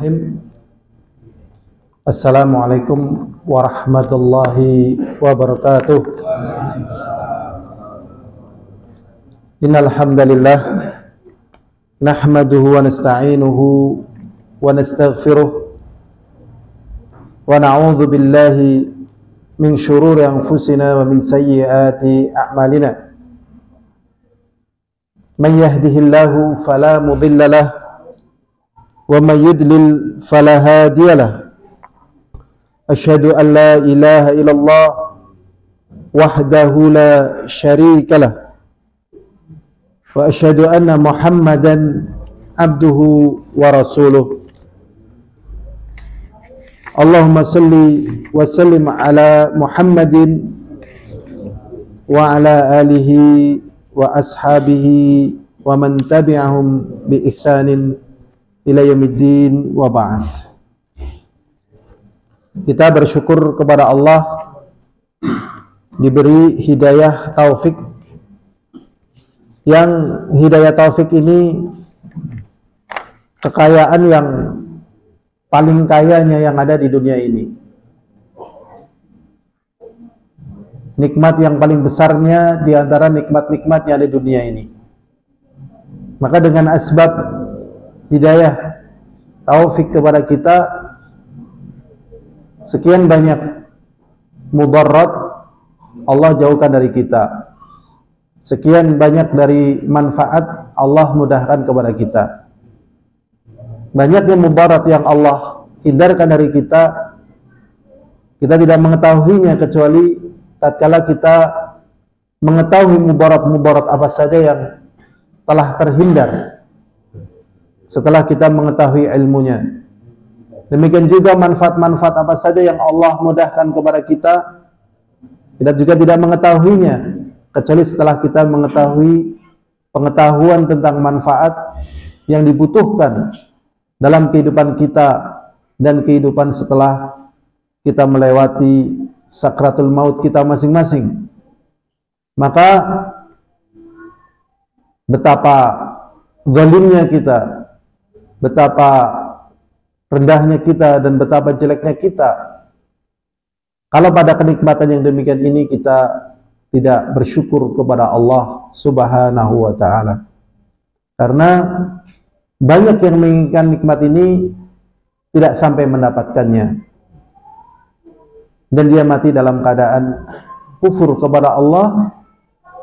Bismillahirrahmanirrahim. Assalamualaikum warahmatullahi wabarakatuh. Innal hamdalillah nahmaduhu wa nasta'inuhu wa nastaghfiruh wa na'udzu billahi min shururi anfusina wa min sayyiati a'malina. Man yahdihillahu fala mudilla lahu wa man yudlil fala hadiya lahu. Asyhadu an la ilaha illallah wahdahu la syarika lahu wa asyhadu anna Muhammadan abduhu wa rasuluh. Allahumma salli wa sallim ala Muhammadin wa ala alihi wa ashabihi wa man tabi'ahum bi ihsanin ila yaumiddin wa ba'd. Kita bersyukur kepada Allah diberi hidayah taufik, yang hidayah taufik ini kekayaan yang paling kayanya yang ada di dunia ini, nikmat yang paling besarnya di antara nikmat-nikmat yang ada di dunia ini. Maka dengan asbab hidayah taufik kepada kita, sekian banyak mudarat Allah jauhkan dari kita, sekian banyak dari manfaat Allah mudahkan kepada kita. Banyaknya mudarat yang Allah hindarkan dari kita, kita tidak mengetahuinya kecuali tatkala kita mengetahui mudarat-mudarat apa saja yang telah terhindar setelah kita mengetahui ilmunya. Demikian juga manfaat-manfaat apa saja yang Allah mudahkan kepada kita, kita juga tidak mengetahuinya kecuali setelah kita mengetahui pengetahuan tentang manfaat yang dibutuhkan dalam kehidupan kita dan kehidupan setelah kita melewati sakratul maut kita masing-masing. Maka betapa zalimnya kita, betapa rendahnya kita, dan betapa jeleknya kita kalau pada kenikmatan yang demikian ini kita tidak bersyukur kepada Allah Subhanahu wa ta'ala. Karena banyak yang menginginkan nikmat ini tidak sampai mendapatkannya, dan dia mati dalam keadaan kufur kepada Allah,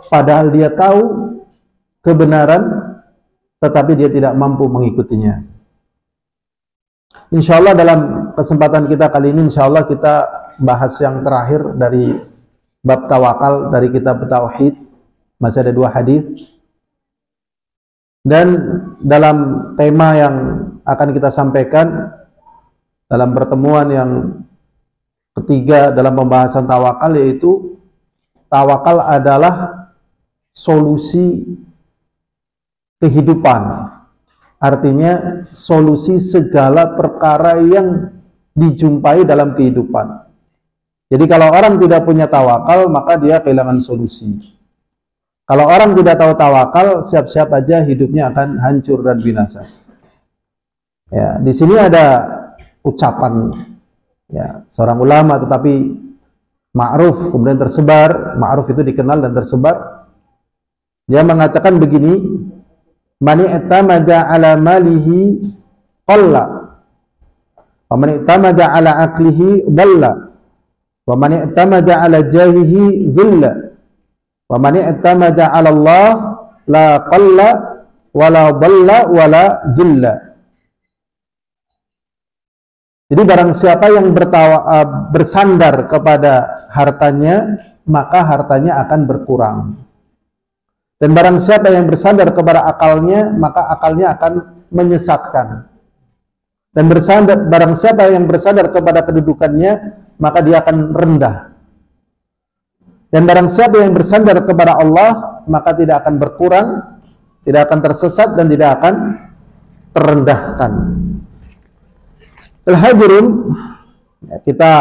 padahal dia tahu kebenaran tetapi dia tidak mampu mengikutinya. Insyaallah dalam kesempatan kita kali ini, insyaallah kita bahas yang terakhir dari bab tawakal dari kitab Tauhid. Masih ada 2 hadis. Dan dalam tema yang akan kita sampaikan dalam pertemuan yang ketiga dalam pembahasan tawakal, yaitu tawakal adalah solusi kehidupan. Artinya solusi segala perkara yang dijumpai dalam kehidupan. Jadi kalau orang tidak punya tawakal, maka dia kehilangan solusi. Kalau orang tidak tahu tawakal, siap-siap aja hidupnya akan hancur dan binasa. Ya, di sini ada ucapan ya seorang ulama tetapi ma'ruf, kemudian tersebar. Ma'ruf itu dikenal dan tersebar. Dia mengatakan begini, man i'tamada ala malihi qalla wa man i'tamada ala aqlihi dhalla wa man i'tamada ala jahihi dhilla wa man i'tamada 'ala Allah la qalla wa la dhalla wa la dhilla. Jadi barang siapa yang bersandar kepada hartanya, maka hartanya akan berkurang. Dan barang siapa yang bersandar kepada akalnya, maka akalnya akan menyesatkan. Dan barang siapa yang bersandar kepada kedudukannya, maka dia akan rendah. Dan barang siapa yang bersandar kepada Allah, maka tidak akan berkurang, tidak akan tersesat, dan tidak akan terendahkan. Al-Hadirin, kita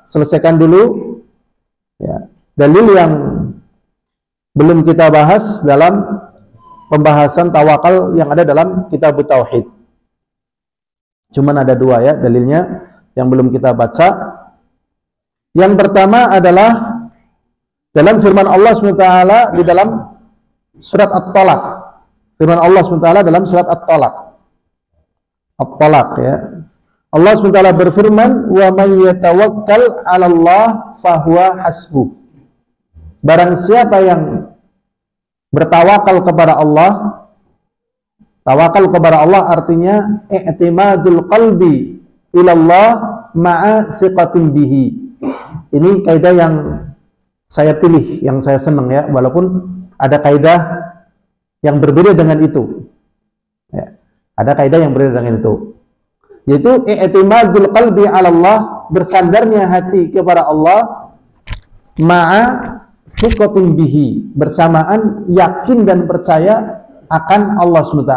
selesaikan dulu ya, dalil yang belum kita bahas dalam pembahasan tawakal yang ada dalam kitab Tauhid. Cuman ada dua ya dalilnya yang belum kita baca. Yang pertama adalah dalam firman Allah SWT di dalam surat At-Talaq. Firman Allah SWT dalam surat At-Talaq. At-Talaq ya. Allah SWT berfirman, "Wa may yatawakkal 'ala Allah fahuwa hasbuh." Barang siapa yang bertawakal kepada Allah, tawakal kepada Allah artinya i'timadul qalbi ila Allah ma'a thiqatin bihi. Ini kaidah yang saya pilih, yang saya senang ya, walaupun ada kaidah yang berbeda dengan itu. Ya, ada kaidah yang berbeda dengan itu. Yaitu i'timadul qalbi 'ala Allah, bersandarnya hati kepada Allah ma'a thiqatin bihi, bersamaan yakin dan percaya akan Allah SWT.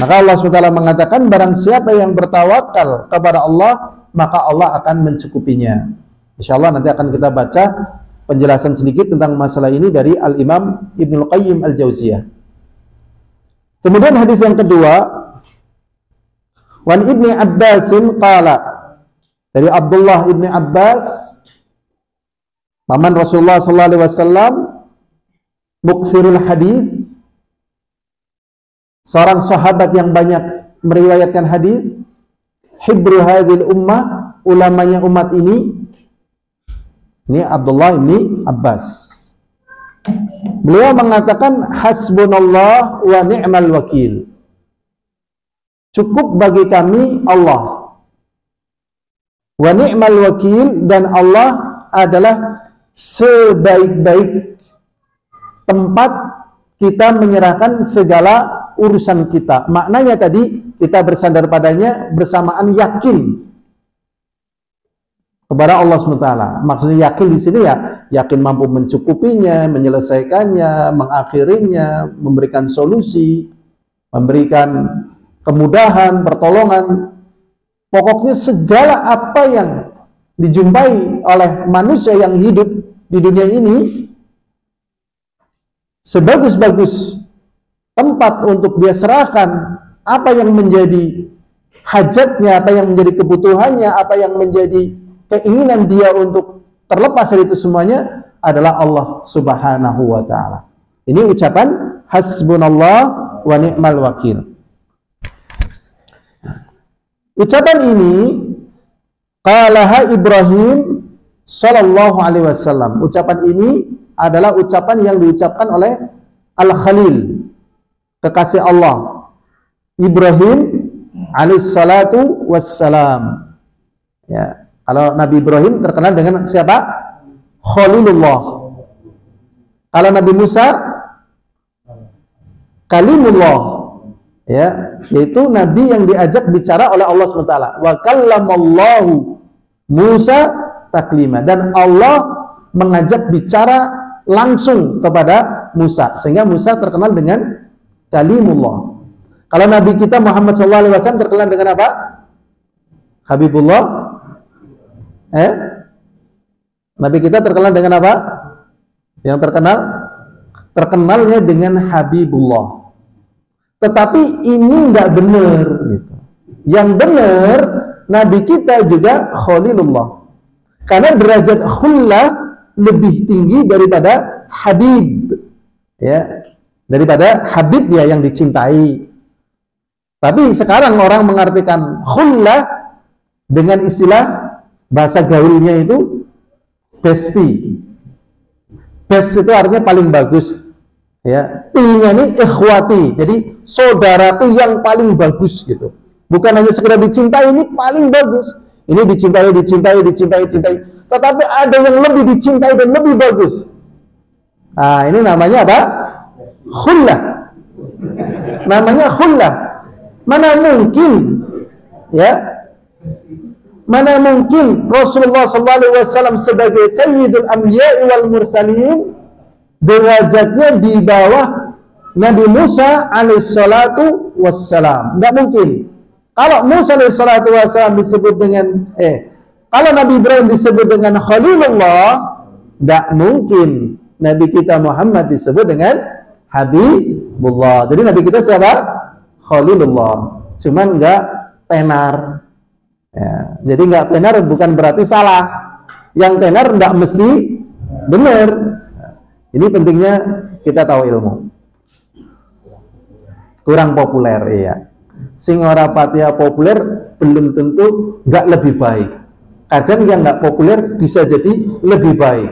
Maka Allah SWT mengatakan barang siapa yang bertawakal kepada Allah, maka Allah akan mencukupinya. Insyaallah nanti akan kita baca penjelasan sedikit tentang masalah ini dari Al-Imam Ibnul Qayyim Al-Jauziyah. Kemudian hadis yang kedua, Wan Ibni Abbasin qala, dari Abdullah Ibni Abbas, paman Rasulullah sallallahu alaihi wasallam, mukthirul hadis, seorang sahabat yang banyak meriwayatkan hadis, hibru hadhil ummah, ulamanya umat ini Abdullah Ibni Abbas. Beliau mengatakan hasbunallah wa ni'mal wakil. Cukup bagi kami Allah. Wa ni'mal wakil, dan Allah adalah sebaik-baik tempat kita menyerahkan segala urusan kita. Maknanya tadi kita bersandar padanya bersamaan yakin kepada Allah SWT. Maksudnya yakin di sini ya yakin mampu mencukupinya, menyelesaikannya, mengakhirinya, memberikan solusi, memberikan kemudahan, pertolongan. Pokoknya segala apa yang dijumpai oleh manusia yang hidup di dunia ini, sebagus-bagus tempat untuk dia serahkan apa yang menjadi hajatnya, apa yang menjadi kebutuhannya, apa yang menjadi keinginan dia untuk terlepas dari itu semuanya adalah Allah Subhanahu wa ta'ala. Ini ucapan hasbunallah wa ni'mal wakil. Ucapan ini qalaha Ibrahim sallallahu alaihi wasallam. Ucapan ini adalah ucapan yang diucapkan oleh Al-Khalil, kekasih Allah, Ibrahim alaihi salatu wassalam. Ya, kalau Nabi Ibrahim terkenal dengan siapa? Khalilullah. Kalau Nabi Musa Kalimullah. Ya, yaitu nabi yang diajak bicara oleh Allah SWT. Wa kallamallahu Musa taklima, dan Allah mengajak bicara langsung kepada Musa, sehingga Musa terkenal dengan Kalimullah. Kalau nabi kita Muhammad SAW terkenal dengan apa? Habibullah. Nabi kita terkenal dengan apa? Yang terkenalnya dengan Habibullah. Tetapi ini nggak benar gitu. Yang benar Nabi kita juga Khalilullah. Karena derajat khullah lebih tinggi daripada Habib. Ya, daripada Habib ya yang dicintai. Tapi sekarang orang mengartikan khullah dengan istilah bahasa gaulnya itu bestie. Best itu artinya paling bagus. Ya, I-nya ini ikhwati, jadi saudaraku yang paling bagus gitu. Bukan hanya sekedar dicintai, ini paling bagus. Ini dicintai. Tetapi ada yang lebih dicintai dan lebih bagus. Nah, ini namanya apa? Khullah. Namanya khullah. Mana mungkin, ya? Mana mungkin Rasulullah SAW sebagai Sayyidul Anbiya wal Mursalin derajatnya di bawah Nabi Musa alaihissalatu wassalam. Tidak mungkin. Kalau Musa alaihissalatu wassalam disebut dengan kalau Nabi Ibrahim disebut dengan Khalilullah, tidak mungkin Nabi kita Muhammad disebut dengan Habibullah. Jadi Nabi kita siapa? Khalilullah. cuman nggak tenar. Ya, jadi nggak tenar bukan berarti salah. Yang tenar nggak mesti benar. Ini pentingnya kita tahu ilmu. Kurang populer, ya. Sing ora patia populer belum tentu nggak lebih baik. Kadang yang nggak populer bisa jadi lebih baik.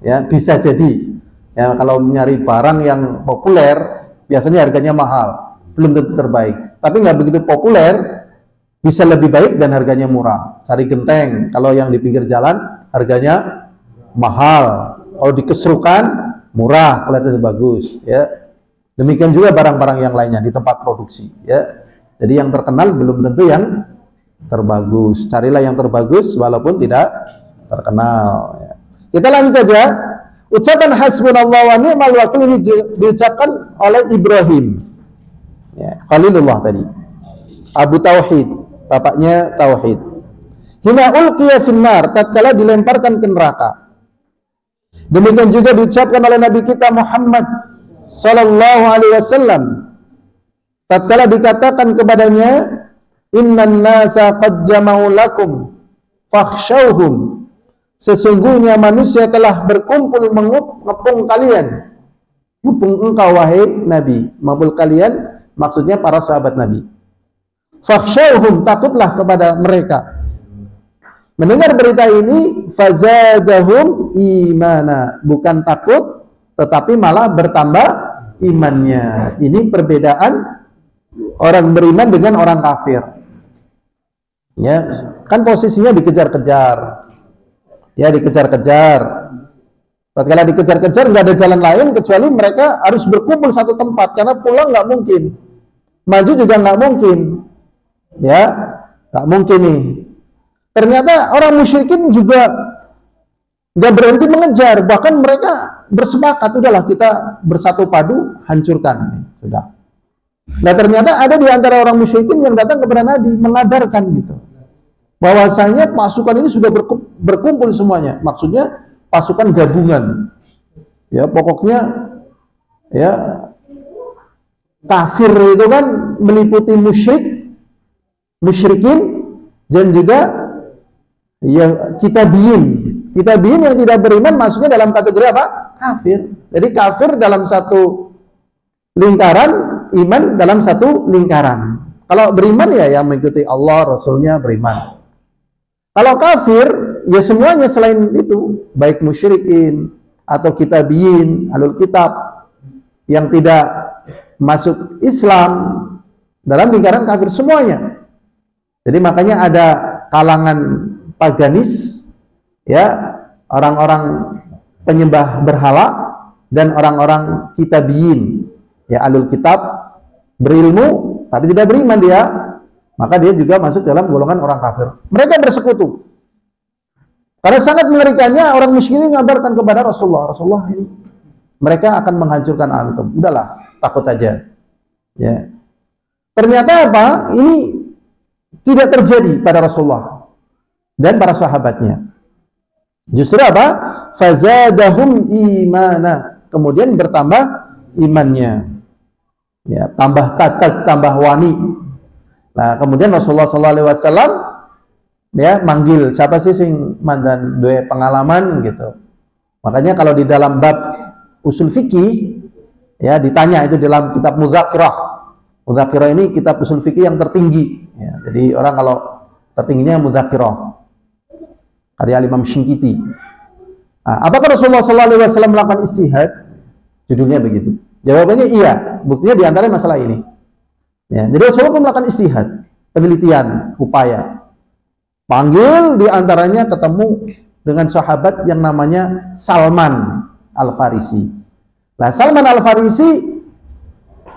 Ya, bisa jadi. Ya, kalau nyari barang yang populer, biasanya harganya mahal, belum tentu terbaik. Tapi nggak begitu populer, bisa lebih baik dan harganya murah. Sari genteng, kalau yang di pinggir jalan harganya mahal. Kalau di Kesrukan murah, kelihatannya bagus. Ya, demikian juga barang-barang yang lainnya di tempat produksi. Ya, jadi yang terkenal belum tentu yang terbagus. Carilah yang terbagus walaupun tidak terkenal. Ya. Kita lanjut aja. Ucapan hasbunallah wa ni'mal wakil ini diucapkan oleh Ibrahim, ya, Khalilullah tadi, Abu Tauhid, bapaknya Tauhid. Hina ulqiya finnar, tatkala dilemparkan ke neraka. Demikian juga diucapkan oleh Nabi kita Muhammad sallallahu alaihi wasallam tatkala dikatakan kepadanya, innan nasa qad jama'u lakum fakhshawhum, sesungguhnya manusia telah berkumpul mengepung kalian. Ngepung engkau wahai Nabi, mabul kalian maksudnya para sahabat Nabi. Fakhshawhum, takutlah kepada mereka. Mendengar berita ini, fazadahum imana, bukan takut tetapi malah bertambah imannya. Ini perbedaan orang beriman dengan orang kafir. Ya, kan posisinya dikejar-kejar. Ya, dikejar-kejar. Tatkala dikejar-kejar nggak ada jalan lain kecuali mereka harus berkumpul satu tempat karena pulang nggak mungkin, maju juga nggak mungkin. Ya, nggak mungkin nih. Ternyata orang musyrikin juga nggak berhenti mengejar, bahkan mereka bersepakat, udahlah kita bersatu padu hancurkan. Sudah. Nah, ternyata ada di antara orang musyrikin yang datang kepada Nabi mengabarkan gitu, bahwasanya pasukan ini sudah berkumpul semuanya. Maksudnya pasukan gabungan. Ya, pokoknya ya kafir itu kan meliputi musyrikin dan juga ya kitabiyin. Kitabiyin yang tidak beriman maksudnya dalam kategori apa? Kafir. Jadi kafir dalam satu lingkaran, iman dalam satu lingkaran. Kalau beriman ya yang mengikuti Allah, Rasulnya beriman. Kalau kafir, ya semuanya selain itu, baik musyrikin atau kitabiyin, ahlul kitab yang tidak masuk Islam dalam lingkaran kafir semuanya. Jadi makanya ada kalangan paganis, ya, orang-orang penyembah berhala dan orang-orang kitabiyin, ya, ahlul kitab, berilmu tapi tidak beriman dia, maka dia juga masuk dalam golongan orang kafir. Mereka bersekutu. Karena sangat mengerikannya orang miskin ini ngabarkan kepada Rasulullah, Rasulullah ini mereka akan menghancurkan antum. Udahlah, takut aja. Ya. Ternyata apa? Ini tidak terjadi pada Rasulullah dan para sahabatnya. Justru apa? Fazadahum imana. Kemudian bertambah imannya. Ya, tambah kata, tambah wani. Nah, kemudian Rasulullah SAW ya manggil siapa sih sing mandan duwe pengalaman gitu. Makanya kalau di dalam bab usul fikih ya ditanya itu dalam kitab Mudzakirah. Mudzakirah ini kitab usul fikih yang tertinggi. Ya, jadi orang kalau tertingginya Mudzakirah karya Imam Shinqiti. Nah, apakah Rasulullah SAW melakukan istihad? Judulnya begitu. Jawabannya iya. Buktinya diantara masalah ini. Ya, jadi Rasulullah melakukan istihad, penelitian, upaya. Panggil diantaranya ketemu dengan sahabat yang namanya Salman Al-Farisi. Nah, Salman Al-Farisi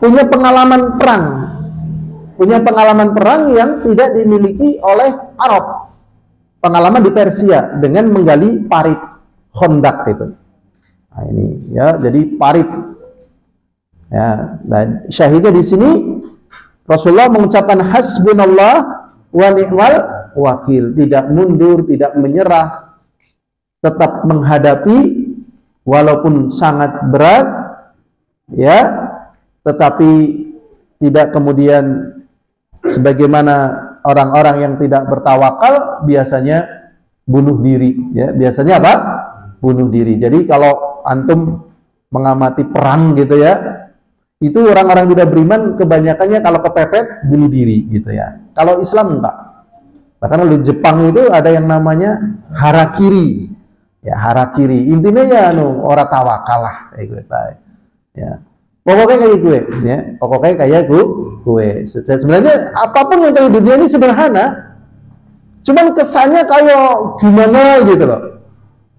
punya pengalaman perang yang tidak dimiliki oleh Arab. Pengalaman di Persia dengan menggali parit Khandaq itu. Nah, ini ya, jadi parit. Ya, dan syahidnya di sini Rasulullah mengucapkan hasbunallah wa ni'mal wakil, tidak mundur, tidak menyerah, tetap menghadapi walaupun sangat berat, ya, tetapi tidak kemudian Sebagaimana orang-orang yang tidak bertawakal biasanya bunuh diri, ya. Biasanya apa? Bunuh diri. Jadi kalau antum mengamati perang gitu ya, itu orang-orang tidak beriman kebanyakannya kalau kepepet bunuh diri gitu ya. Kalau Islam enggak. Bahkan di Jepang itu ada yang namanya harakiri. Ya, harakiri. Intinya ya ora tawakal lah kayak gue, baik. Ya. Pokoknya kayak gue, ya. Pokoknya kayak gue. Sebenarnya apapun yang terjadi di dunia ini sederhana. Cuman kesannya kayak gimana gitu loh.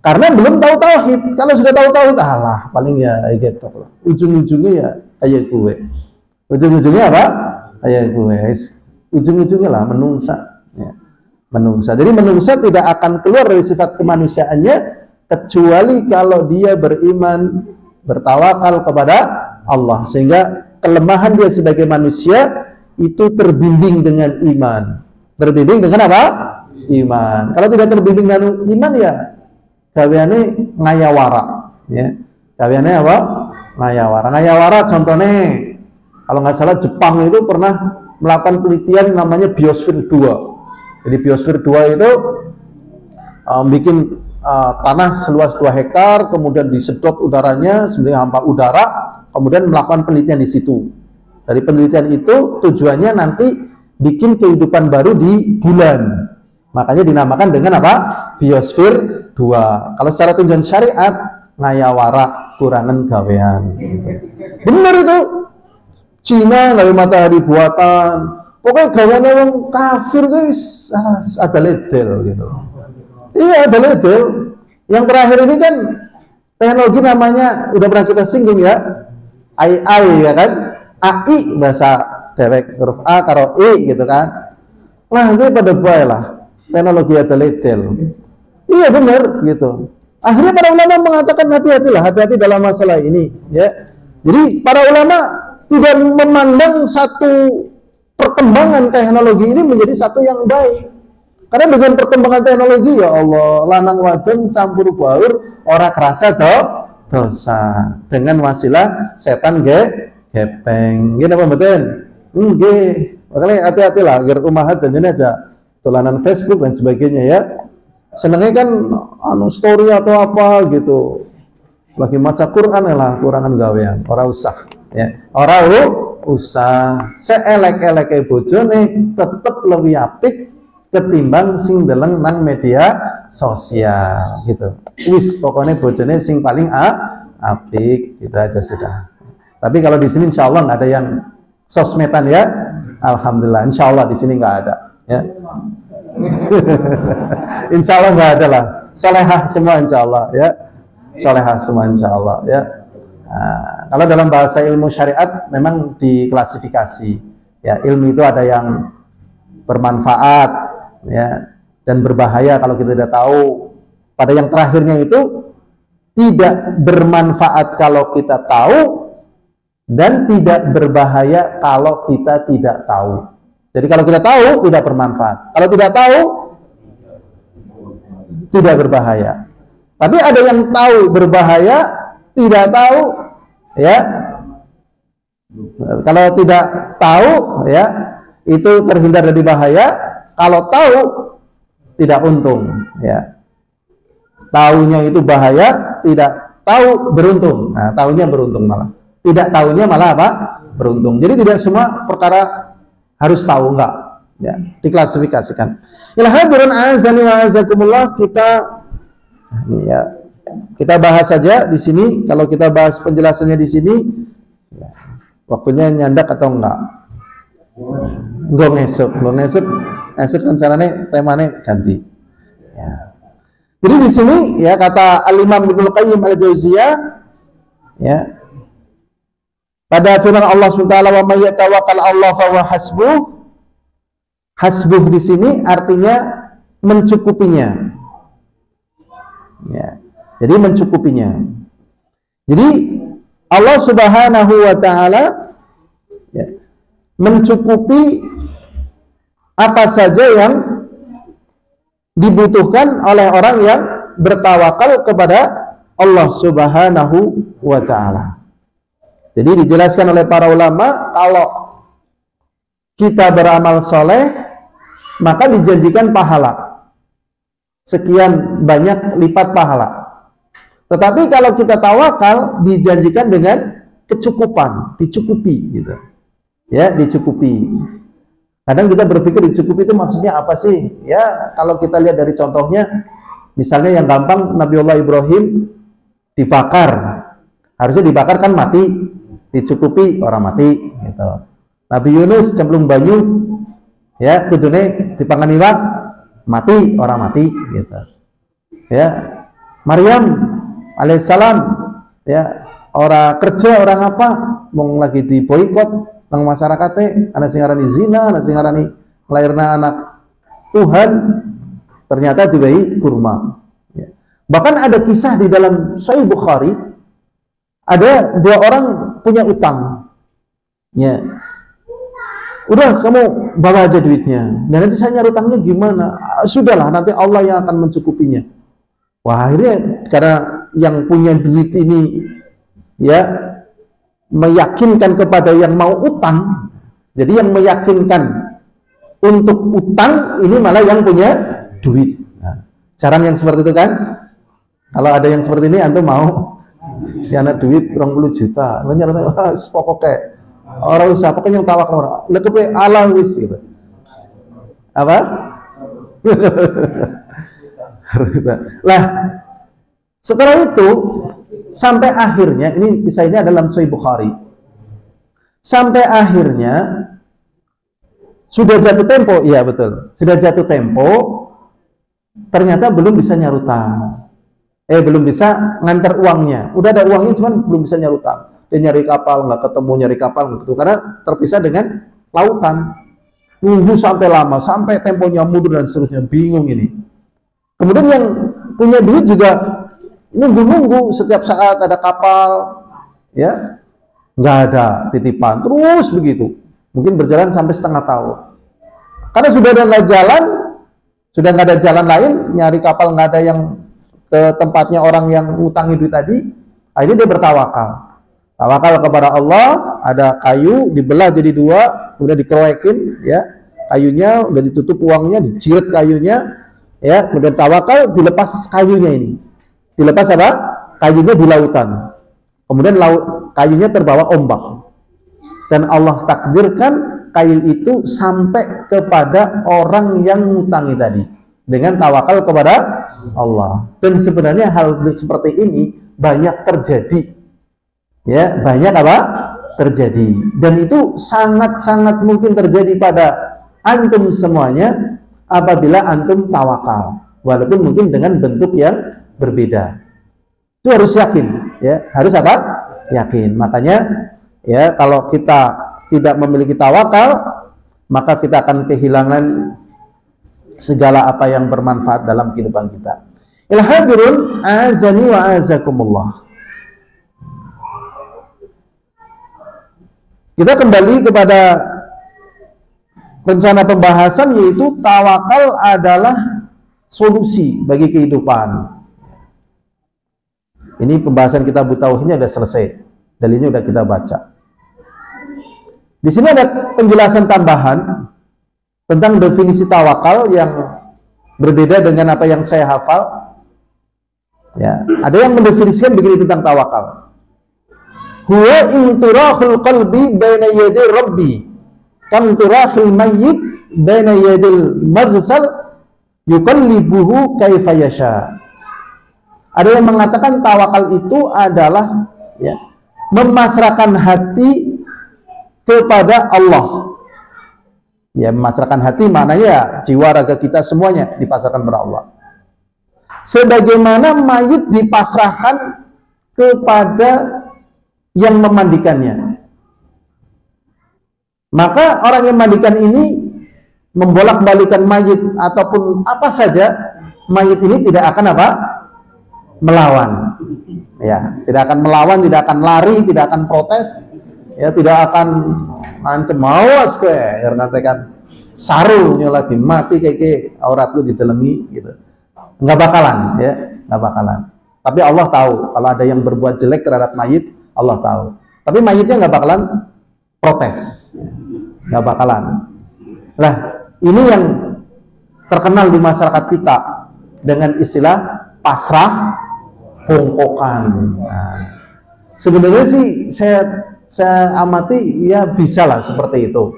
Karena belum tahu tauhid. Kalau sudah tahu tauhid, alah, paling ya gitu loh. Ujung-ujungnya ya kayak gue. Ujung-ujungnya apa? Kayak gue. Ujung-ujungnya lah menungsa. Ya. Menungsa. Jadi menungsa tidak akan keluar dari sifat kemanusiaannya kecuali kalau dia beriman, bertawakal kepada Allah, sehingga kelemahan dia sebagai manusia itu terbimbing dengan iman. Terbimbing dengan apa? Iman. Kalau tidak terbimbing dengan iman ya gaweane ngayawara, ya. Gaweane apa? Ngayawara. Ngayawara contohnya kalau nggak salah Jepang itu pernah melakukan penelitian namanya biosfer 2. Jadi biosfer 2 itu bikin tanah seluas 2 hektar, kemudian disedot udaranya sebagai hampa udara, kemudian melakukan penelitian di situ. Dari penelitian itu tujuannya nanti bikin kehidupan baru di bulan. Makanya dinamakan dengan apa? Biosfer 2. Kalau secara tujuan syariat, ngayawara kurangan gawean. Benar itu. Cina gawe matahari buatan. Pokoknya gaweannya orang kafir guys, ada ledel gitu. Iya, ada ledel. Yang terakhir ini kan teknologi namanya udah pernah kita singgung ya, AI ya kan, AI bahasa dewek huruf A karo E gitu kan. Nah ini pada baik lah, teknologi ada ledel. Iya benar gitu. Akhirnya para ulama mengatakan hati-hatilah, hati-hati dalam masalah ini. Ya, jadi para ulama tidak memandang satu perkembangan teknologi ini menjadi satu yang baik. Karena dengan perkembangan teknologi ya Allah, lanang wadon campur baur ora kerasa dosa dengan wasilah setan gepeng. Gitu apa betul? Nggih. Makanya hati-hatilah agar umahat janjane aja tulanan Facebook dan sebagainya ya. Senengnya kan story atau apa gitu. Lagi maca Quran lah kurangan gawean, ora usah ya. Ora usah seelek-eleke bojone tetep lebih apik ketimbang sing deleng nang media sosial gitu. Wis pokoknya bojone sing paling apik gitu aja sudah. Tapi kalau di sini insya Allah nggak ada yang sosmedan ya. Alhamdulillah insya Allah di sini nggak ada ya. Insya Allah nggak ada lah. Solehah semua insya Allah ya. Solehah semua insya Allah ya. Nah, kalau dalam bahasa ilmu syariat memang diklasifikasi ya, ilmu itu ada yang bermanfaat ya dan berbahaya kalau kita tidak tahu. Pada yang terakhirnya itu tidak bermanfaat kalau kita tahu dan tidak berbahaya kalau kita tidak tahu. Jadi kalau kita tahu tidak bermanfaat, kalau tidak tahu tidak berbahaya. Tapi ada yang tahu berbahaya, tidak tahu ya. Kalau tidak tahu ya itu terhindar dari bahaya, kalau tahu tidak untung ya. Taunya itu bahaya, tidak tahu beruntung. Nah, taunya beruntung malah. Tidak tahunya malah apa? Beruntung. Jadi tidak semua perkara harus tahu, enggak ya, diklasifikasikan. Ya hadirin azani wa azakumullah, kita bahas saja di sini. Kalau kita bahas penjelasannya di sini ya, waktunya nyandak atau enggak? Enggak ngesuk kan caranya temanya ganti ya. Jadi di sini ya kata Al-Imam Ibnu Qayyim Al-Jauziyah ya, pada firman Allah SWT, wa may yatawakkal Allah fa huwa hasbuh. Hasbuh di sini artinya mencukupinya. Ya. Jadi mencukupinya. Jadi Allah Subhanahu wa taala ya, mencukupi apa saja yang dibutuhkan oleh orang yang bertawakal kepada Allah Subhanahu wa taala. Jadi dijelaskan oleh para ulama, kalau kita beramal soleh, maka dijanjikan pahala sekian banyak lipat pahala. Tetapi kalau kita tawakal, dijanjikan dengan kecukupan, dicukupi gitu. Ya, dicukupi. Kadang kita berpikir dicukupi itu maksudnya apa sih? Ya, kalau kita lihat dari contohnya, misalnya yang gampang, Nabiullah Ibrahim dibakar. Harusnya dibakar kan mati, dicukupi orang mati gitu. Nabi Yunus cemplung banyu, ya, kudune dipangan iwak, mati orang mati gitu. Ya, Maryam alaihissalam, ya, orang kerja orang apa, mau lagi di boikot nang masyarakatnya, anak sing ngarani zina, anak sing ngarani lahirna anak Tuhan, ternyata diwehi kurma. Ya. Bahkan ada kisah di dalam Sahih Bukhari, ada dua orang punya utang. Ya. Udah kamu bawa aja duitnya. Dan nanti saya nyari utangnya gimana? Sudahlah, nanti Allah yang akan mencukupinya. Wah, akhirnya karena yang punya duit ini ya meyakinkan kepada yang mau utang. Jadi yang meyakinkan untuk utang ini malah yang punya duit. Nah, jarang yang seperti itu kan? Kalau ada yang seperti ini, antum mau ya anak duit 20 juta. Ternyata pokoknya orang usaha, pokoknya yang tawakal orang. Lekep ala wis gitu. Apa? Lah, setelah itu sampai akhirnya, ini kisah ini dalam Sahih Bukhari. Sampai akhirnya sudah jatuh tempo, iya betul. Sudah jatuh tempo, ternyata belum bisa nyarutang. Belum bisa ngantar uangnya. Udah ada uangnya, cuman belum bisa nyarutang. Dia nyari kapal, nggak ketemu, nyari kapal gitu, karena terpisah dengan lautan. Nunggu sampai lama, sampai temponya mundur dan seterusnya, bingung ini. Kemudian yang punya duit juga nunggu-nunggu, setiap saat ada kapal, ya nggak ada titipan, terus begitu. Mungkin berjalan sampai setengah tahun. Karena sudah ada nggak jalan, sudah nggak ada jalan lain, nyari kapal nggak ada yang ke tempatnya orang yang ngutangi duit tadi, akhirnya dia bertawakal. Tawakal kepada Allah, ada kayu dibelah jadi dua, udah dikeroekin, ya, kayunya udah ditutup uangnya, dijiret kayunya, ya, kemudian tawakal, dilepas kayunya ini. Dilepas apa? Kayunya di lautan. Kemudian kayunya terbawa ombak. Dan Allah takdirkan kayu itu sampai kepada orang yang ngutangi tadi dengan tawakal kepada Allah. Dan sebenarnya hal seperti ini banyak terjadi. Ya, banyak apa? Terjadi. Dan itu sangat-sangat mungkin terjadi pada antum semuanya apabila antum tawakal. Walaupun mungkin dengan bentuk yang berbeda. Itu harus yakin, ya. Harus apa? Yakin. Makanya ya, kalau kita tidak memiliki tawakal, maka kita akan kehilangan segala apa yang bermanfaat dalam kehidupan kita. Ilhadirun azani wa azakumullah. Kita kembali kepada rencana pembahasan, yaitu tawakal adalah solusi bagi kehidupan. Ini pembahasan kita Tauhidnya sudah selesai. Dalilnya sudah kita baca. Di sini ada penjelasan tambahan tentang definisi tawakal yang berbeda dengan apa yang saya hafal. Ya, ada yang mendefinisikan begini tentang tawakal. Huwa intirahul qalbi baina yaday rabbi kam intirahil mayyit baina yadil maghsal yuqallibuhu kaifa yasha. Ada yang mengatakan tawakal itu adalah ya, memasrahkan hati kepada Allah. Ya, memasrahkan hati maknanya ya, jiwa raga kita semuanya dipasrahkan kepada Allah. Sebagaimana mayit dipasrahkan kepada yang memandikannya. Maka orang yang memandikan ini membolak-balikan mayit ataupun apa saja, mayit ini tidak akan apa? Melawan. Ya, tidak akan melawan, tidak akan lari, tidak akan protes, ya, tidak akan ngancem awas ke karena tekan sarunya lagi mati kayak auratku ditelengi gitu. Nggak bakalan, ya, nggak bakalan. Tapi Allah tahu kalau ada yang berbuat jelek terhadap mayit, Allah tahu. Tapi mayitnya nggak bakalan protes. nggak bakalan. Lah, ini yang terkenal di masyarakat kita dengan istilah pasrah bongkokan. Nah, sebenarnya sih saya amati ya bisa lah seperti itu.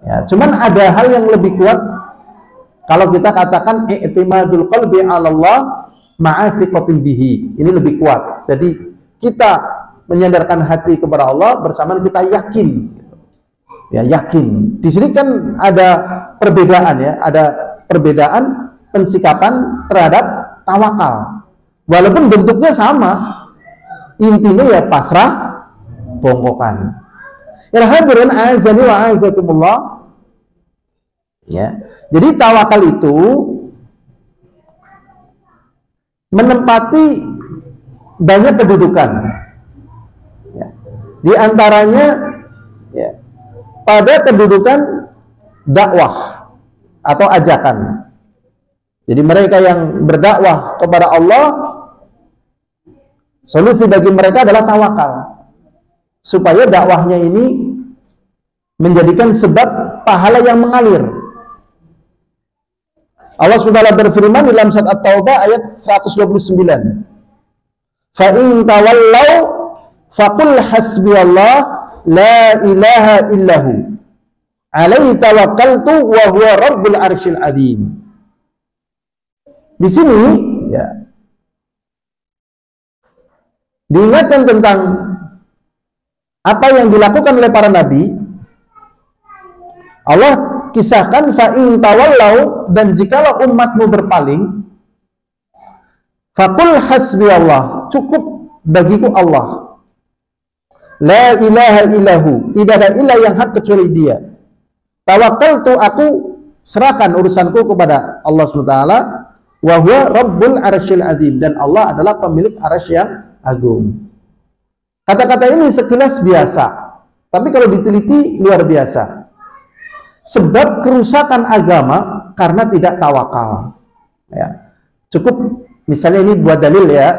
Ya, cuman ada hal yang lebih kuat kalau kita katakan i'timadul qalbi 'ala Allah ma'a thiqatin bihi. Ini lebih kuat. Jadi kita menyandarkan hati kepada Allah bersamaan kita yakin. Ya, yakin. Di sini kan ada perbedaan ya, ada perbedaan pensikapan terhadap tawakal. Walaupun bentuknya sama, intinya ya pasrah bongkokan. Ya hadirin azani wa azakumullah. Ya. Jadi tawakal itu menempati banyak kedudukan. Ya. Di antaranya ya, pada kedudukan dakwah atau ajakan. Jadi mereka yang berdakwah kepada Allah, solusi bagi mereka adalah tawakal. Supaya dakwahnya ini menjadikan sebab pahala yang mengalir. Allah SWT berfirman dalam surat At-Taubah ayat 129. Fa in tawallaw faqul hasbiyallah la ilaha illahu alaihi tawakkaltu wa huwa rabbul arsyil azim. Di sini ya diingatkan tentang apa yang dilakukan oleh para nabi. Allah kisahkan fa in tawallau, dan jikalau umatmu berpaling, faqul hasbiyallah, cukup bagiku Allah, la ilaha illahu, tidak ada ilah yang hak kecuali dia, tawakkaltu, aku serahkan urusanku kepada Allah SWT, wa huwa rabbul arsyil azim, dan Allah adalah pemilik arsy yang agung. Kata-kata ini sekilas biasa, tapi kalau diteliti luar biasa. Sebab kerusakan agama karena tidak tawakal. Ya. Cukup misalnya ini buat dalil ya.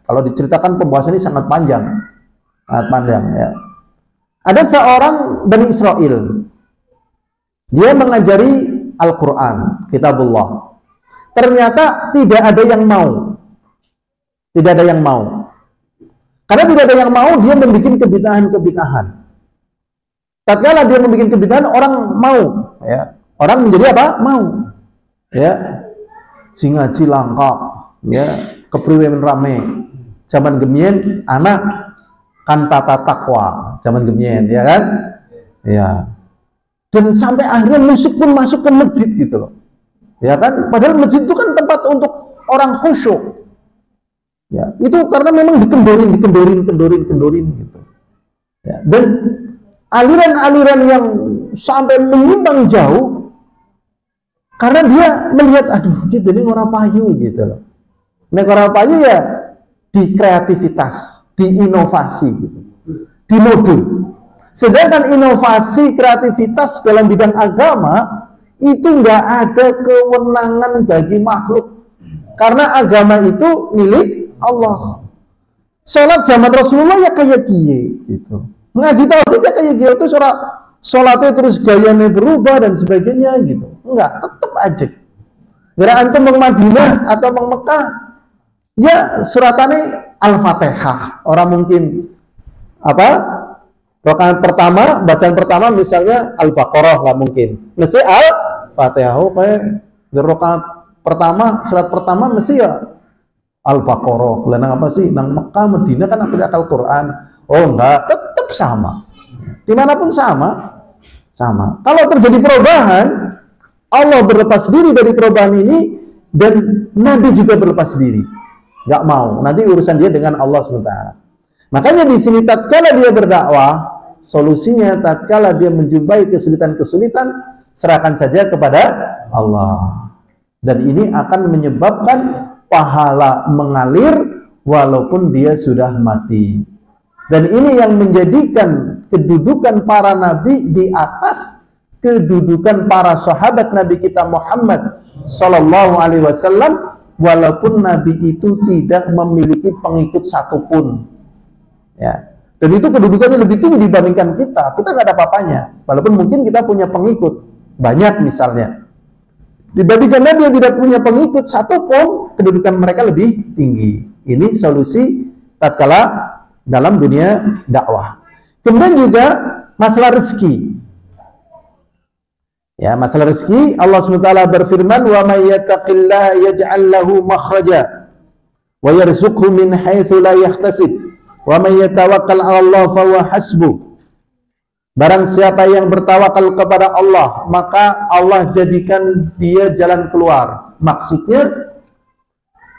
Kalau diceritakan pembahasan ini sangat panjang. Sangat panjang ya. Ada seorang Bani Israel. Dia mengajari Al-Qur'an, kitabullah. Ternyata tidak ada yang mau. Tidak ada yang mau. Karena tidak ada yang mau, dia membuat kebid'ahan-kebid'ahan. Tatkala dia membuat kebid'ahan, orang mau, ya. Orang menjadi apa? Mau. Ya. Sing ngaji langka, ya, kepriwe rame. Zaman gemien anak kan tata takwa, zaman gemien, ya kan? Ya. Dan sampai akhirnya musik pun masuk ke masjid gitu loh. Ya kan? Padahal masjid itu kan tempat untuk orang khusyuk. Ya, itu karena memang dikendorin gitu. Ya, dan aliran-aliran yang sampai menyimpang jauh karena dia melihat, aduh, gitu ini orang payu gitu loh. Ini orang payu ya di kreativitas, di inovasi gitu, di mode. Sedangkan inovasi kreativitas dalam bidang agama itu nggak ada kewenangan bagi makhluk, karena agama itu milik Allah. Sholat zaman Rasulullah ya kayak gie gitu. Ngaji tauhid ya kayak gie, itu sholatnya terus gayanya berubah dan sebagainya gitu. Enggak, tetap aja. Gara antum meng Madinah atau meng Mekah, ya suratannya Al-Fatihah. Orang mungkin apa? Rakaat pertama, bacaan pertama misalnya Al-Baqarah, nggak mungkin. Mesti Al-Fatihah. Oh, kayak rakaat pertama, surat pertama mesti ya Al-Baqarah. Nang apa sih? Nang Mekah, Madinah kan akal Quran. Oh enggak, tetap sama. Dimanapun sama. Kalau terjadi perubahan, Allah berlepas diri dari perubahan ini, dan Nabi juga berlepas diri. Nggak mau. Nanti urusan dia dengan Allah SWT. Makanya di sini tatkala dia berdakwah, solusinya tatkala dia menjumpai kesulitan-kesulitan, serahkan saja kepada Allah. Dan ini akan menyebabkan pahala mengalir walaupun dia sudah mati. Dan ini yang menjadikan kedudukan para nabi di atas kedudukan para sahabat Nabi kita Muhammad sallallahu alaihi wasallam, walaupun nabi itu tidak memiliki pengikut satupun. Ya. Dan itu kedudukannya lebih tinggi dibandingkan kita. Kita nggak ada apa-apanya. Walaupun mungkin kita punya pengikut banyak misalnya. Dibandingkan Nabi yang tidak punya pengikut satu pun, kedudukan mereka lebih tinggi. Ini solusi tatkala dalam dunia dakwah. Kemudian juga masalah rezeki. Ya, masalah rezeki, Allah SWT berfirman, "Wa may yattaqillaha yaj'al lahu makhraja wa yarzuqhu min haitsu la yahtasib wa may yatawakkal 'ala Allah fa huwa hasbuh." Barang siapa yang bertawakal kepada Allah, maka Allah jadikan dia jalan keluar. Maksudnya,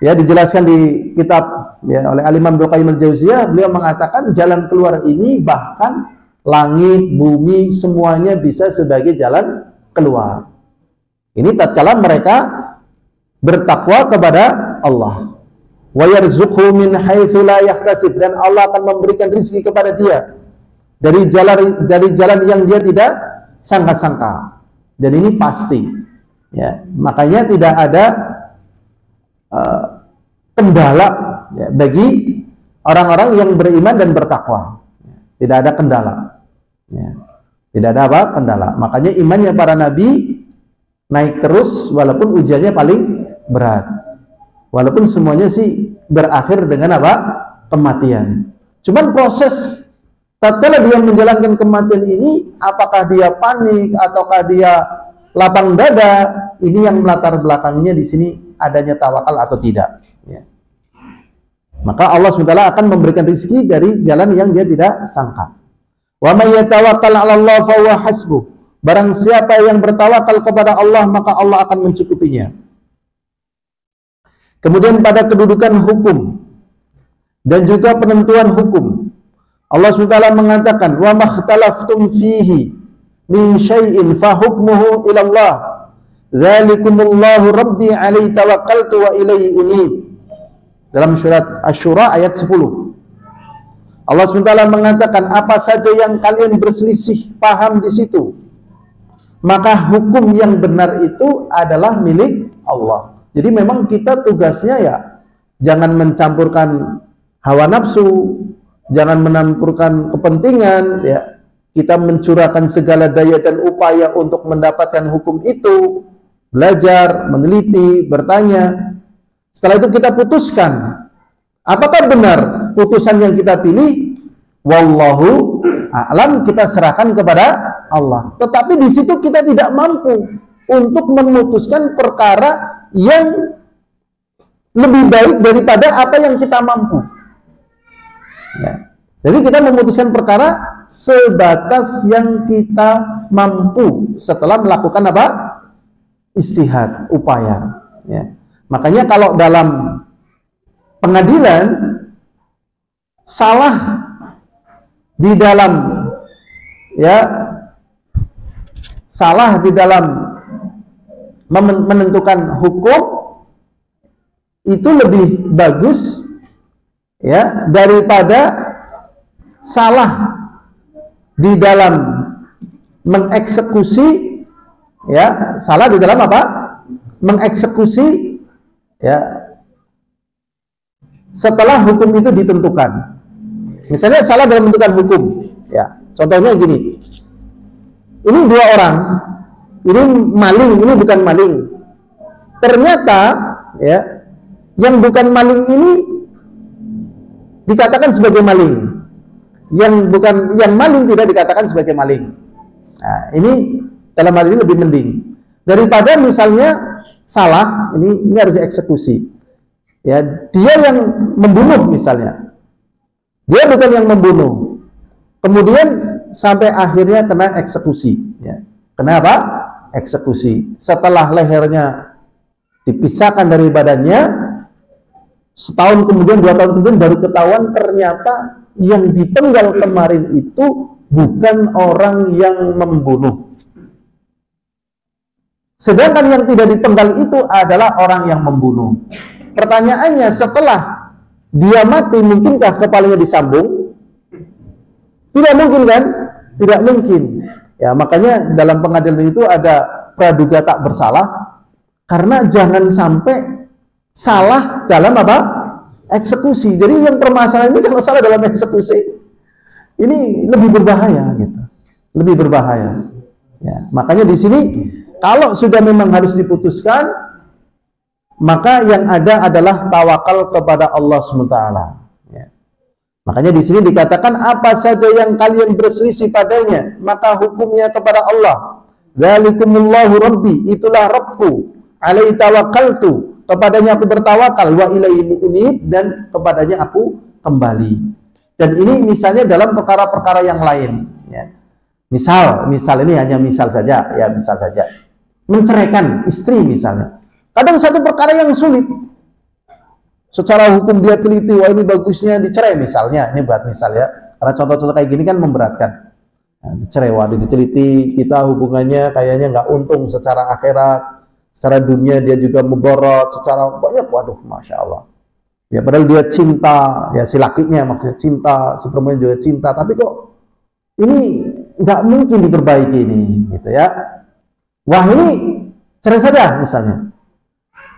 ya dijelaskan di kitab ya oleh Al-Imam Ibnu Qayyim al-Jauziyah, beliau mengatakan jalan keluar ini bahkan langit, bumi semuanya bisa sebagai jalan keluar. Ini tatkala mereka bertakwa kepada Allah. Wa yarzuqhu min haitsu la yahtasib, dan Allah akan memberikan rezeki kepada dia dari jalan yang dia tidak sangka-sangka. Dan ini pasti. Ya, makanya tidak ada kendala ya, bagi orang-orang yang beriman dan bertakwa. Tidak ada kendala. Ya. Tidak ada apa? Kendala. Makanya imannya para nabi naik terus walaupun ujiannya paling berat. Walaupun semuanya sih berakhir dengan apa? Kematian. Cuman proses tatkala dia menjalankan kematian ini, apakah dia panik ataukah dia lapang dada, ini yang melatar belakangnya di sini adanya tawakal atau tidak. Ya. Maka Allah SWT akan memberikan rezeki dari jalan yang dia tidak sangka. Wa may yatawakkal 'ala Allah fa huwa hasbuh. Barang siapa yang bertawakal kepada Allah, maka Allah akan mencukupinya. Kemudian pada kedudukan hukum dan juga penentuan hukum, Allah SWT mengatakan, "Wa makhtalaftum fihi min syai'in fa hukmuhu ila Allah. Dzalikumullahu rabbi 'alaihi tawakkaltu wa ilaihi unib." Dalam surat Asy-Syura ayat 10. Allah SWT mengatakan, apa saja yang kalian berselisih paham di situ, maka hukum yang benar itu adalah milik Allah. Jadi memang kita tugasnya ya jangan mencampurkan hawa nafsu, jangan mencampurkan kepentingan, ya. Kita mencurahkan segala daya dan upaya untuk mendapatkan hukum itu, belajar, meneliti, bertanya. Setelah itu kita putuskan apakah benar putusan yang kita pilih. Wallahu a'lam, kita serahkan kepada Allah. Tetapi di situ kita tidak mampu untuk memutuskan perkara yang lebih baik daripada apa yang kita mampu. Ya. Jadi kita memutuskan perkara sebatas yang kita mampu setelah melakukan apa? Istihad, upaya. Ya. Makanya kalau dalam pengadilan salah di dalam salah di dalam menentukan hukum itu lebih bagus ya daripada salah di dalam mengeksekusi ya, salah di dalam apa? Mengeksekusi ya setelah hukum itu ditentukan. Misalnya salah dalam menentukan hukum ya, contohnya gini, ini dua orang, ini maling, ini bukan maling. Ternyata ya yang bukan maling ini dikatakan sebagai maling, yang maling tidak dikatakan sebagai maling. Nah, ini dalam hal ini lebih mending daripada misalnya salah, ini harus dieksekusi. Ya, dia yang membunuh misalnya, dia bukan yang membunuh, kemudian sampai akhirnya kena eksekusi. Ya. Kenapa? Eksekusi. Setelah lehernya dipisahkan dari badannya, setahun kemudian, 2 tahun kemudian baru ketahuan ternyata yang dipenggal kemarin itu bukan orang yang membunuh. Sedangkan yang tidak dipenggal itu adalah orang yang membunuh. Pertanyaannya, setelah dia mati, mungkinkah kepalanya disambung? Tidak mungkin kan? Tidak mungkin. Ya, makanya dalam pengadilan itu ada praduga tak bersalah, karena jangan sampai salah dalam apa? Eksekusi. Jadi yang permasalahan ini kalau salah dalam eksekusi, ini lebih berbahaya gitu. Lebih berbahaya. Ya, makanya di sini kalau sudah memang harus diputuskan, maka yang ada adalah tawakal kepada Allah SWT. Ya. Makanya di sini dikatakan apa saja yang kalian berselisih padanya, maka hukumnya kepada Allah. Dzalikumullahu rabbi, itulah Rabbku. Alaihi tawakkaltu, kepadanya aku bertawakal, wa ilaihi unib, dan kepadanya aku kembali. Dan ini misalnya dalam perkara-perkara yang lain. Ya. Misal ini hanya misal saja, ya misal saja. Menceraikan istri misalnya. Kadang satu perkara yang sulit. Secara hukum dia teliti, wah ini bagusnya dicerai misalnya. Ini buat misal ya. Karena contoh-contoh kayak gini kan memberatkan. Nah, dicerai, waduh diteliti, kita hubungannya kayaknya nggak untung secara akhirat. Secara dunia dia juga mudarat, secara banyak, waduh Masya Allah. Ya padahal dia cinta, ya si lakinya maksudnya cinta, si perempuan juga cinta. Tapi kok ini nggak mungkin diperbaiki ini, gitu ya. Wah ini cerai saja misalnya.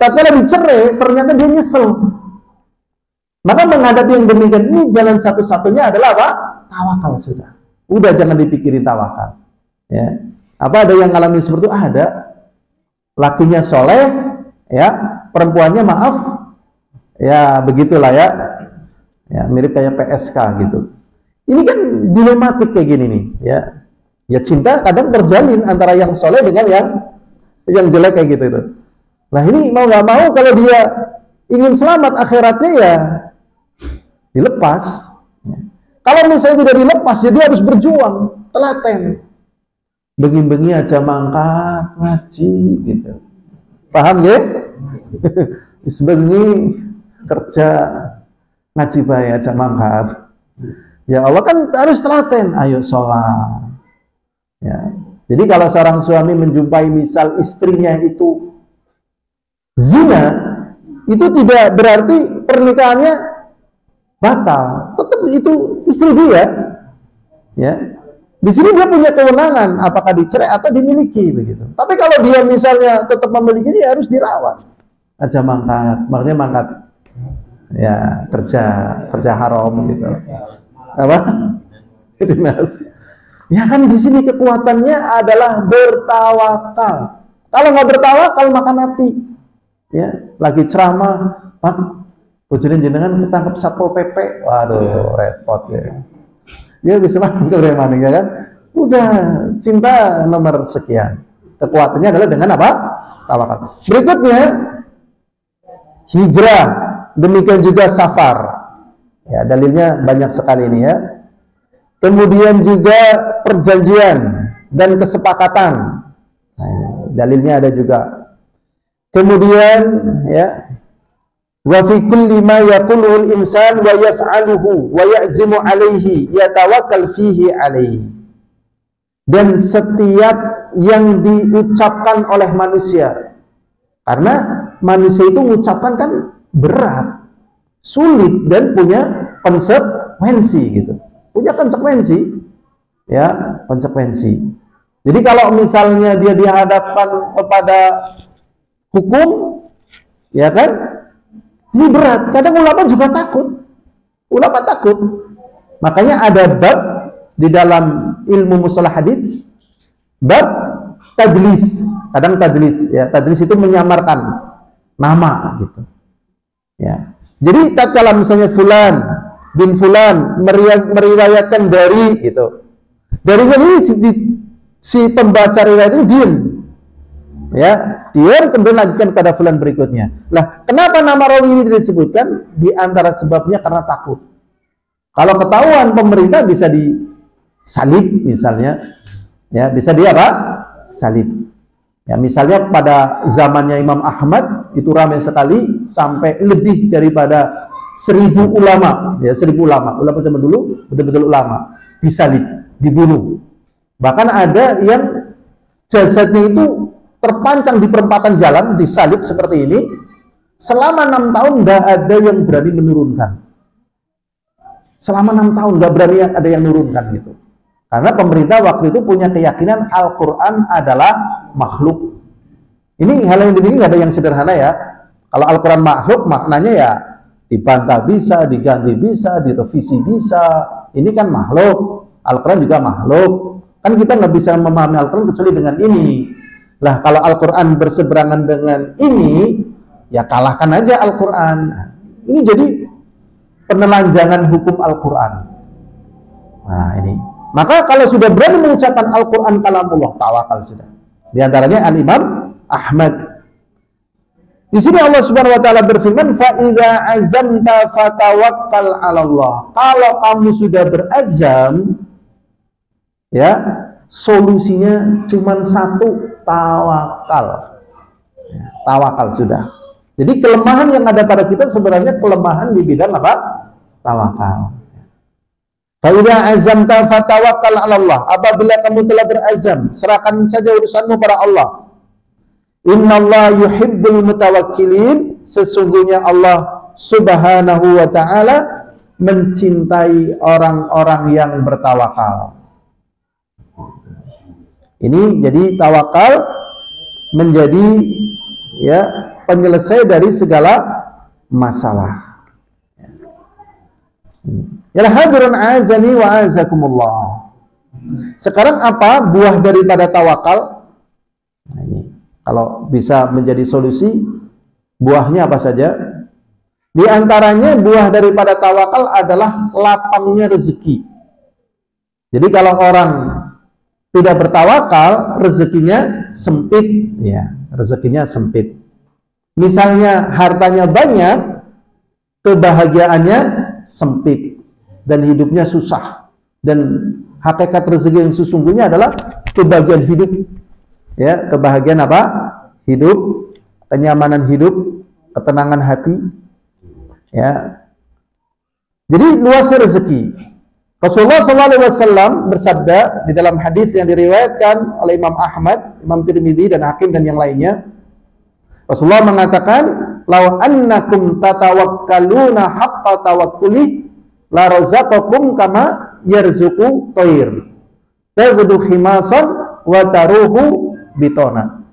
Tapi kalau dicerai, ternyata dia nyesel. Maka menghadapi yang demikian ini jalan satu-satunya adalah apa? Tawakal sudah. Udah jangan dipikirin tawakal. Ya. Apa ada yang ngalami seperti itu? Ada. Lakinya soleh, ya, perempuannya maaf, ya begitulah ya. Ya mirip kayak PSK gitu. Ini kan dilematik kayak gini nih, ya. Ya cinta kadang terjalin antara yang soleh dengan yang jelek kayak gitu itu. Nah ini mau nggak mau kalau dia ingin selamat akhiratnya ya dilepas. Kalau misalnya tidak dilepas, ya dia harus berjuang, telaten. Bengi-bengi aja mangkat ngaji gitu. Paham ya? Bengi kerja ngaji bae aja mangkat. Ya Allah kan harus telaten, ayo sholat. Ya. Jadi kalau seorang suami menjumpai misal istrinya itu zina, itu tidak berarti pernikahannya batal. Tetap itu istri dia. Ya. Di sini dia punya kewenangan apakah dicerai atau dimiliki begitu. Tapi kalau dia misalnya tetap memiliki, ya harus dirawat. Aja mangkat, makanya mangkat. Ya, kerja haram gitu. Apa? Dinas. Ya kan di sini kekuatannya adalah bertawakal. Kalau nggak bertawakal maka mati. Ya, lagi ceramah, Pak, bojone jenengan ketangkep Satpol PP. Waduh, repot ya. Ya bisa ke mana ya kan? Udah cinta nomor sekian. Kekuatannya adalah dengan apa? Tawakal. Berikutnya hijrah, demikian juga safar. Ya, dalilnya banyak sekali ini ya. Kemudian juga perjanjian dan kesepakatan. Nah, ini dalilnya ada juga. Kemudian ya, wa fi kulli ma yaquluhu al-insan wa yaf'aluhu wa ya'zimu alaihi yatawakkal fihi alaihi. Dan setiap yang diucapkan oleh manusia, karena manusia itu mengucapkan kan berat, sulit dan punya konsekuensi gitu. Punya konsekuensi, ya konsekuensi. Jadi kalau misalnya dia dihadapkan kepada hukum, ya kan, ini berat. Kadang ulama juga takut. Ulama takut. Makanya ada bab di dalam ilmu mustalah hadits, bab tadlis. Kadang tadlis, ya tadlis itu menyamarkan nama gitu. Ya. Jadi tatkala misalnya fulan bin fulan meriwayatkan dari gitu. Darinya ini si pembaca riwayat itu diem. Ya, dia kemudian lanjutkan pada fulan berikutnya. Lah, kenapa nama rawi ini disebutkan? Di antara sebabnya karena takut. Kalau ketahuan pemerintah bisa disalib misalnya. Ya, bisa dia apa? Salib. Ya, misalnya pada zamannya Imam Ahmad itu ramai sekali sampai lebih daripada 1000 ulama, ya 1000 ulama zaman dulu betul-betul ulama disalib, dibunuh. Bahkan ada yang jasadnya itu terpancang di perempatan jalan, disalib seperti ini. Selama 6 tahun nggak ada yang berani menurunkan. Selama 6 tahun nggak berani ada yang menurunkan gitu. Karena pemerintah waktu itu punya keyakinan Al-Quran adalah makhluk. Ini hal yang demikian nggak ada yang sederhana ya. Kalau Al-Quran makhluk maknanya ya dibantah bisa, diganti bisa, direvisi bisa, ini kan makhluk, Al-Quran juga makhluk. Kan kita nggak bisa memahami Al-Quran kecuali dengan ini. Lah kalau Al-Quran berseberangan dengan ini, ya kalahkan aja Al-Quran. Ini jadi penelanjangan hukum Al-Quran. Nah ini. Maka kalau sudah berani mengucapkan Al-Quran kalamullah, tawakal sudah. Di antaranya Al-Imam Ahmad. Di sini Allah Subhanahu wa taala berfirman, "Fa idza azamta fatawakkal 'ala Allah." Kalau kamu sudah berazam, ya, solusinya cuma satu, tawakal. Ya, tawakal sudah. Jadi kelemahan yang ada pada kita sebenarnya kelemahan di bidang apa? Tawakal. Fa idza azamta fatawakkal 'ala Allah. Apabila kamu telah berazam, serahkan saja urusanmu pada Allah. Innallaha yuhibbul mutawakkilin. Sesungguhnya Allah Subhanahu wa ta'ala mencintai orang-orang yang bertawakal. Ini jadi tawakal menjadi ya penyelesai dari segala masalah. Ya hadirun azani wa azakumullah. Sekarang apa buah daripada tawakal? Nah ini. Kalau bisa menjadi solusi, buahnya apa saja? Di antaranya buah daripada tawakal adalah lapangnya rezeki. Jadi kalau orang tidak bertawakal, rezekinya sempit, ya, rezekinya sempit. Misalnya hartanya banyak, kebahagiaannya sempit dan hidupnya susah. Dan hakikat rezeki yang sesungguhnya adalah kebahagiaan hidup. Ya, kebahagiaan apa? Hidup, kenyamanan hidup, ketenangan hati. Ya. Jadi luasnya rezeki. Rasulullah SAW bersabda di dalam hadis yang diriwayatkan oleh Imam Ahmad, Imam Tirmidzi dan Hakim dan yang lainnya. Rasulullah mengatakan, "Lau annakum tatawakkaluna haqqa tawakkuli la razaqakum kama yarzuqu thair. Taghdu khimasan wa taruhu bitona."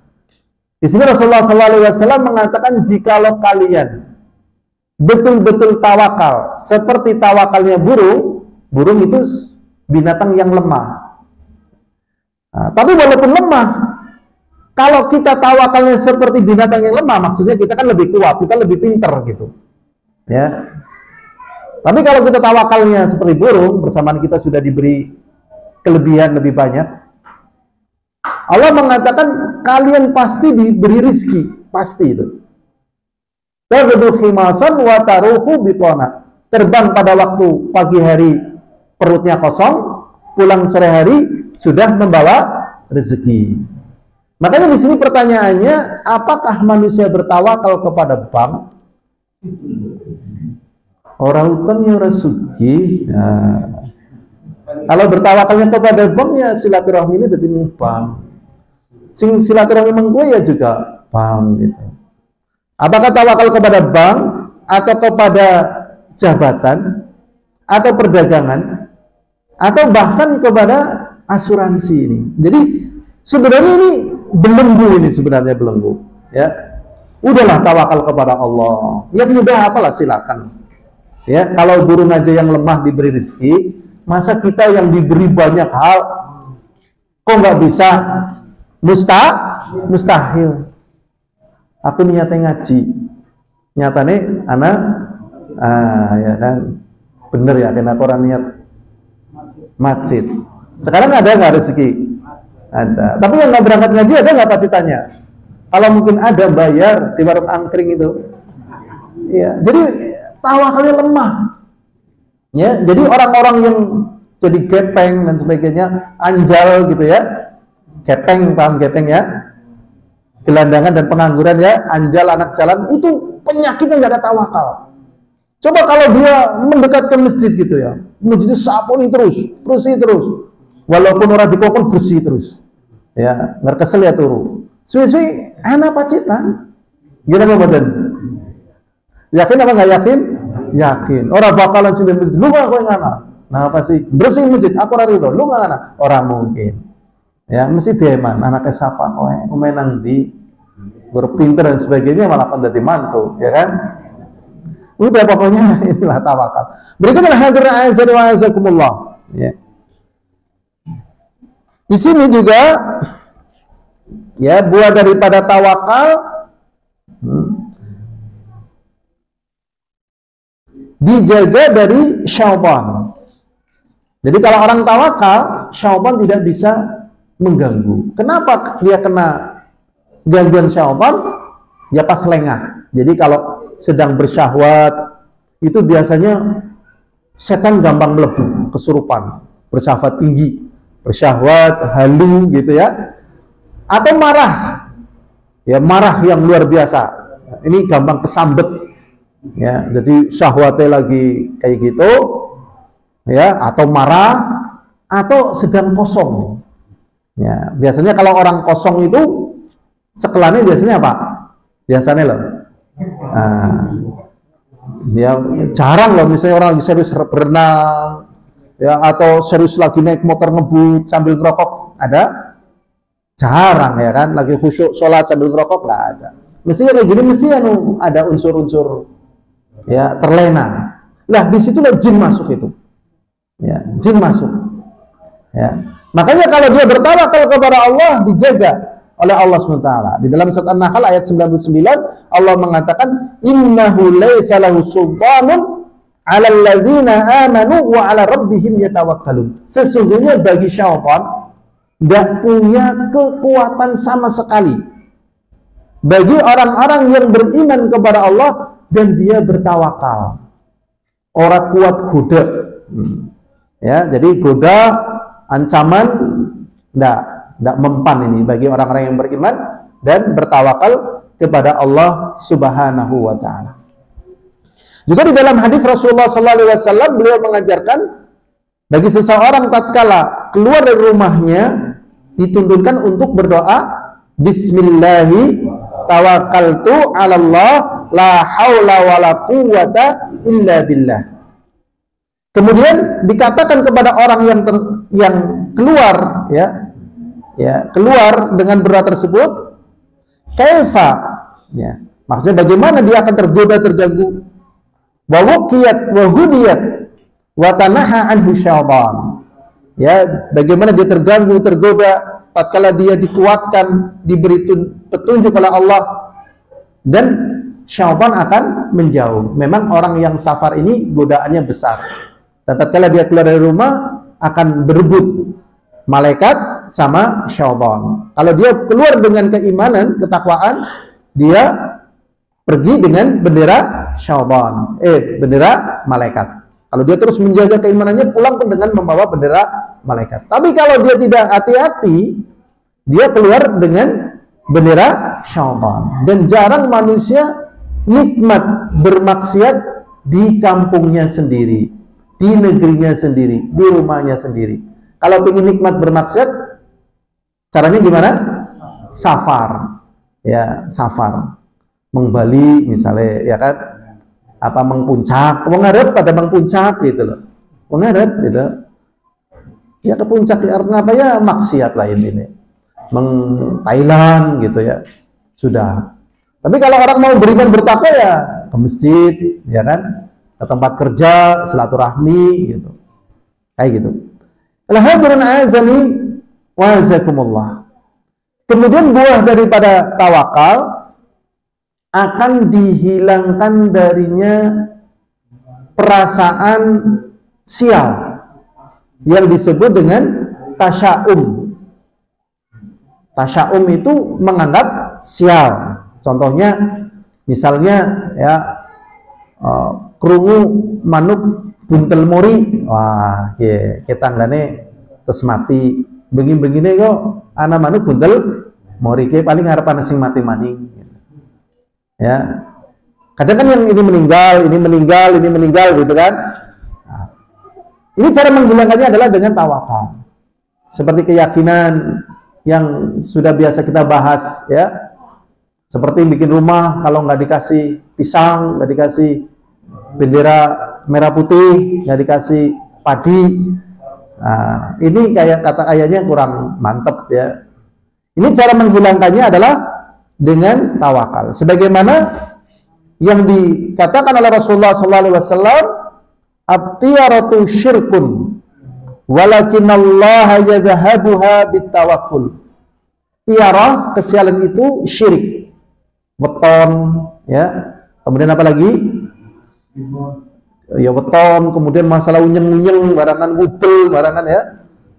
Di sini Rasulullah SAW mengatakan, jikalau kalian betul-betul tawakal seperti tawakalnya burung, burung itu binatang yang lemah. Nah, tapi walaupun lemah, kalau kita tawakalnya seperti binatang yang lemah, maksudnya kita kan lebih kuat, kita lebih pintar gitu. Ya. Tapi kalau kita tawakalnya seperti burung, bersamaan kita sudah diberi kelebihan lebih banyak, Allah mengatakan kalian pasti diberi rizki, pasti itu. Taghdu khimasan wa taruhu bitona. Terbang pada waktu pagi hari perutnya kosong, pulang sore hari sudah membawa rezeki. Makanya di sini pertanyaannya, apakah manusia bertawakal kepada bank? Orang utangnya orang sugih. Nah, kalau bertawakalnya kepada bank ya silaturahmi ini jadi bank. Sing silaturahmi mengko ya juga bank gitu. Apakah tawakal kepada bank atau kepada jabatan atau perdagangan atau bahkan kepada asuransi ini? Jadi sebenarnya ini belenggu, ini sebenarnya belenggu. Ya, udahlah tawakal kepada Allah. Yang mudah apalah silakan. Ya, kalau burung aja yang lemah diberi rezeki, masa kita yang diberi banyak hal kok nggak bisa? Mustahil. Aku niatnya ngaji, nyatane anak, ya kan, bener ya, kena orang niat masjid. Sekarang ada nggak rezeki? Ada. Tapi yang nggak berangkat ngaji ada nggak pacitannya? Kalau mungkin ada, bayar di warung angkring itu. Ya, jadi tawakalnya lemah. Ya, jadi orang-orang yang jadi gepeng dan sebagainya, anjal gitu ya. Gepeng, paham gepeng ya? Gelandangan dan pengangguran ya, anjal anak jalan, itu penyakitnya nggak ada tawakal. Coba kalau dia mendekat ke masjid gitu ya, masjidnya saponi terus, bersih terus, walaupun orang dikokon bersih terus, ya nggak kesel ya turu. Suwi-suwi enak pacitan, gimana badan? Yakin apa nggak yakin? Yakin. Orang bakalan sini masjid, lu nggak kau ngana? Nah apa sih? Bersih masjid, aku rari itu, lu nggak ngana? Orang mungkin. Ya, mesti deman, anaknya siapa? Oh, main nanti berpinter dan sebagainya malah kan jadi mantu, ya kan? Udah pokoknya inilah tawakal. Berikutnya hadirin azza wa jazakumullah. Ya. Di sini juga ya buah daripada tawakal dijaga dari syaitan. Jadi kalau orang tawakal, syaitan tidak bisa mengganggu. Kenapa dia kena gangguan syaitan? Ya pas lengah. Jadi kalau sedang bersyahwat, itu biasanya setan gampang melebu, kesurupan, bersyahwat tinggi, bersyahwat, halu gitu ya. Atau marah. Ya marah yang luar biasa. Ini gampang kesambet. Ya, jadi syahwatnya lagi kayak gitu. Ya, atau marah atau sedang kosong. Ya, biasanya kalau orang kosong itu cekelannya biasanya apa? Biasanya loh. Nah, ya jarang loh misalnya orang lagi serius berenang ya atau serius lagi naik motor ngebut sambil ngerokok, ada? Jarang ya kan, lagi khusyuk sholat sambil ngerokok nggak ada. Mestinya kayak gini mesti ada unsur-unsur ya terlena. Lah di situ jin masuk itu. Ya, jin masuk. Ya. Makanya kalau dia bertawakal kepada Allah dijaga oleh Allah SWT. Di dalam surat An-Nahl ayat 99 Allah mengatakan innahu laisa lahu sultanun 'alal ladzina amanu wa 'ala rabbihim yatawakkalun. Sesungguhnya bagi syaitan tidak punya kekuatan sama sekali bagi orang-orang yang beriman kepada Allah dan dia bertawakal. Orang kuat goda. Ya, jadi goda ancaman tidak mempan ini bagi orang-orang yang beriman dan bertawakal kepada Allah Subhanahu wa taala. Juga di dalam hadis Rasulullah sallallahu alaihi wasallam beliau mengajarkan bagi seseorang tatkala keluar dari rumahnya dituntunkan untuk berdoa bismillahi tawakkaltu 'ala Allah la haula wala quwwata illa billah. Kemudian dikatakan kepada orang yang keluar keluar dengan berdoa tersebut kaifa ya, maksudnya bagaimana dia akan tergoda terganggu wa wuqiyat wa hudiyat wa tanaha anhu syaitan ya, bagaimana dia terganggu tergoda tatkala dia dikuatkan diberi petunjuk oleh Allah dan syaitan akan menjauh. Memang orang yang safar ini godaannya besar. Dan tatkala dia keluar dari rumah akan berebut malaikat sama syaitan. Kalau dia keluar dengan keimanan, ketakwaan, dia pergi dengan bendera syaitan, bendera malaikat. Kalau dia terus menjaga keimanannya, pulang pun dengan membawa bendera malaikat. Tapi kalau dia tidak hati-hati, dia keluar dengan bendera syaitan. Dan jarang manusia nikmat bermaksiat di kampungnya sendiri, di negerinya sendiri, di rumahnya sendiri. Kalau ingin nikmat bermaksiat, caranya gimana? Safar. Ya, safar. Mengbali misalnya, ya kan? Apa mengpuncak, mengarep pada mengpuncak gitu loh. Mengarep gitu. Ya ke puncak karena apa ya? Maksiat lain ini. Thailand gitu ya. Sudah. Tapi kalau orang mau beriman bertakwa ya ke masjid, ya kan? Ke tempat kerja, silaturahmi gitu. Kayak gitu. Alhamdulillah azani wa jazakumullah. Kemudian buah daripada tawakal akan dihilangkan darinya perasaan sial yang disebut dengan tasya'um. Tasya'um itu menganggap sial. Contohnya misalnya ya krungu manuk buntel mori, wah ya kita nggane terus mati begini-begini kok anak manuk buntel mori ke paling harapan sing mati maning ya. Kadang kan yang ini meninggal gitu kan. Nah, ini cara menghilangkannya adalah dengan tawakal. Seperti keyakinan yang sudah biasa kita bahas ya. Seperti bikin rumah kalau nggak dikasih pisang, nggak dikasih bendera merah putih, nggak dikasih padi. Nah, ini kayak kata ayahnya kurang mantep ya. Ini cara menghilangkannya adalah dengan tawakal. Sebagaimana yang dikatakan oleh Rasulullah SAW, at-tiyaratu syirkun walakinallaha yadhahabuha bitawakkul. Tiarah, kesialan itu syirik. Weton, ya. Kemudian apa lagi? Ya weton, kemudian masalah unyeng-unyeng, barangan ngubel, barangan ya.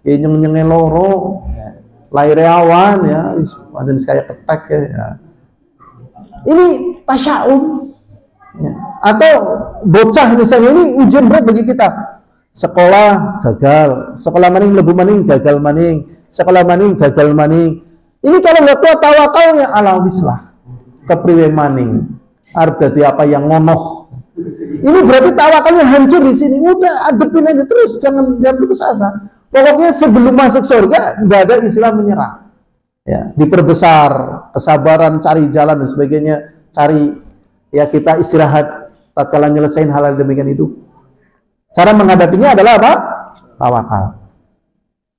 Nyeng-nyenge loro, laire awan ya, pancen kayak ketek ya. Ini tasya'um. Ya. Atau bocah misalnya, ini ujian berat bagi kita. Sekolah gagal, sekolah maning lebu maning gagal maning, sekolah maning gagal maning. Ini kalau nggak kuat tawakalnya, ala wislah kepriwe maning, arep dadi apa yang ngonoh. Ini berarti tawakalnya hancur di sini. Udah adepin aja terus, jangan putus asa. Pokoknya sebelum masuk surga nggak ada istilah menyerah. Ya, diperbesar kesabaran, cari jalan dan sebagainya, cari ya kita istirahat tatkala nyelesain hal-hal demikian itu. Cara menghadapinya adalah apa? Tawakal.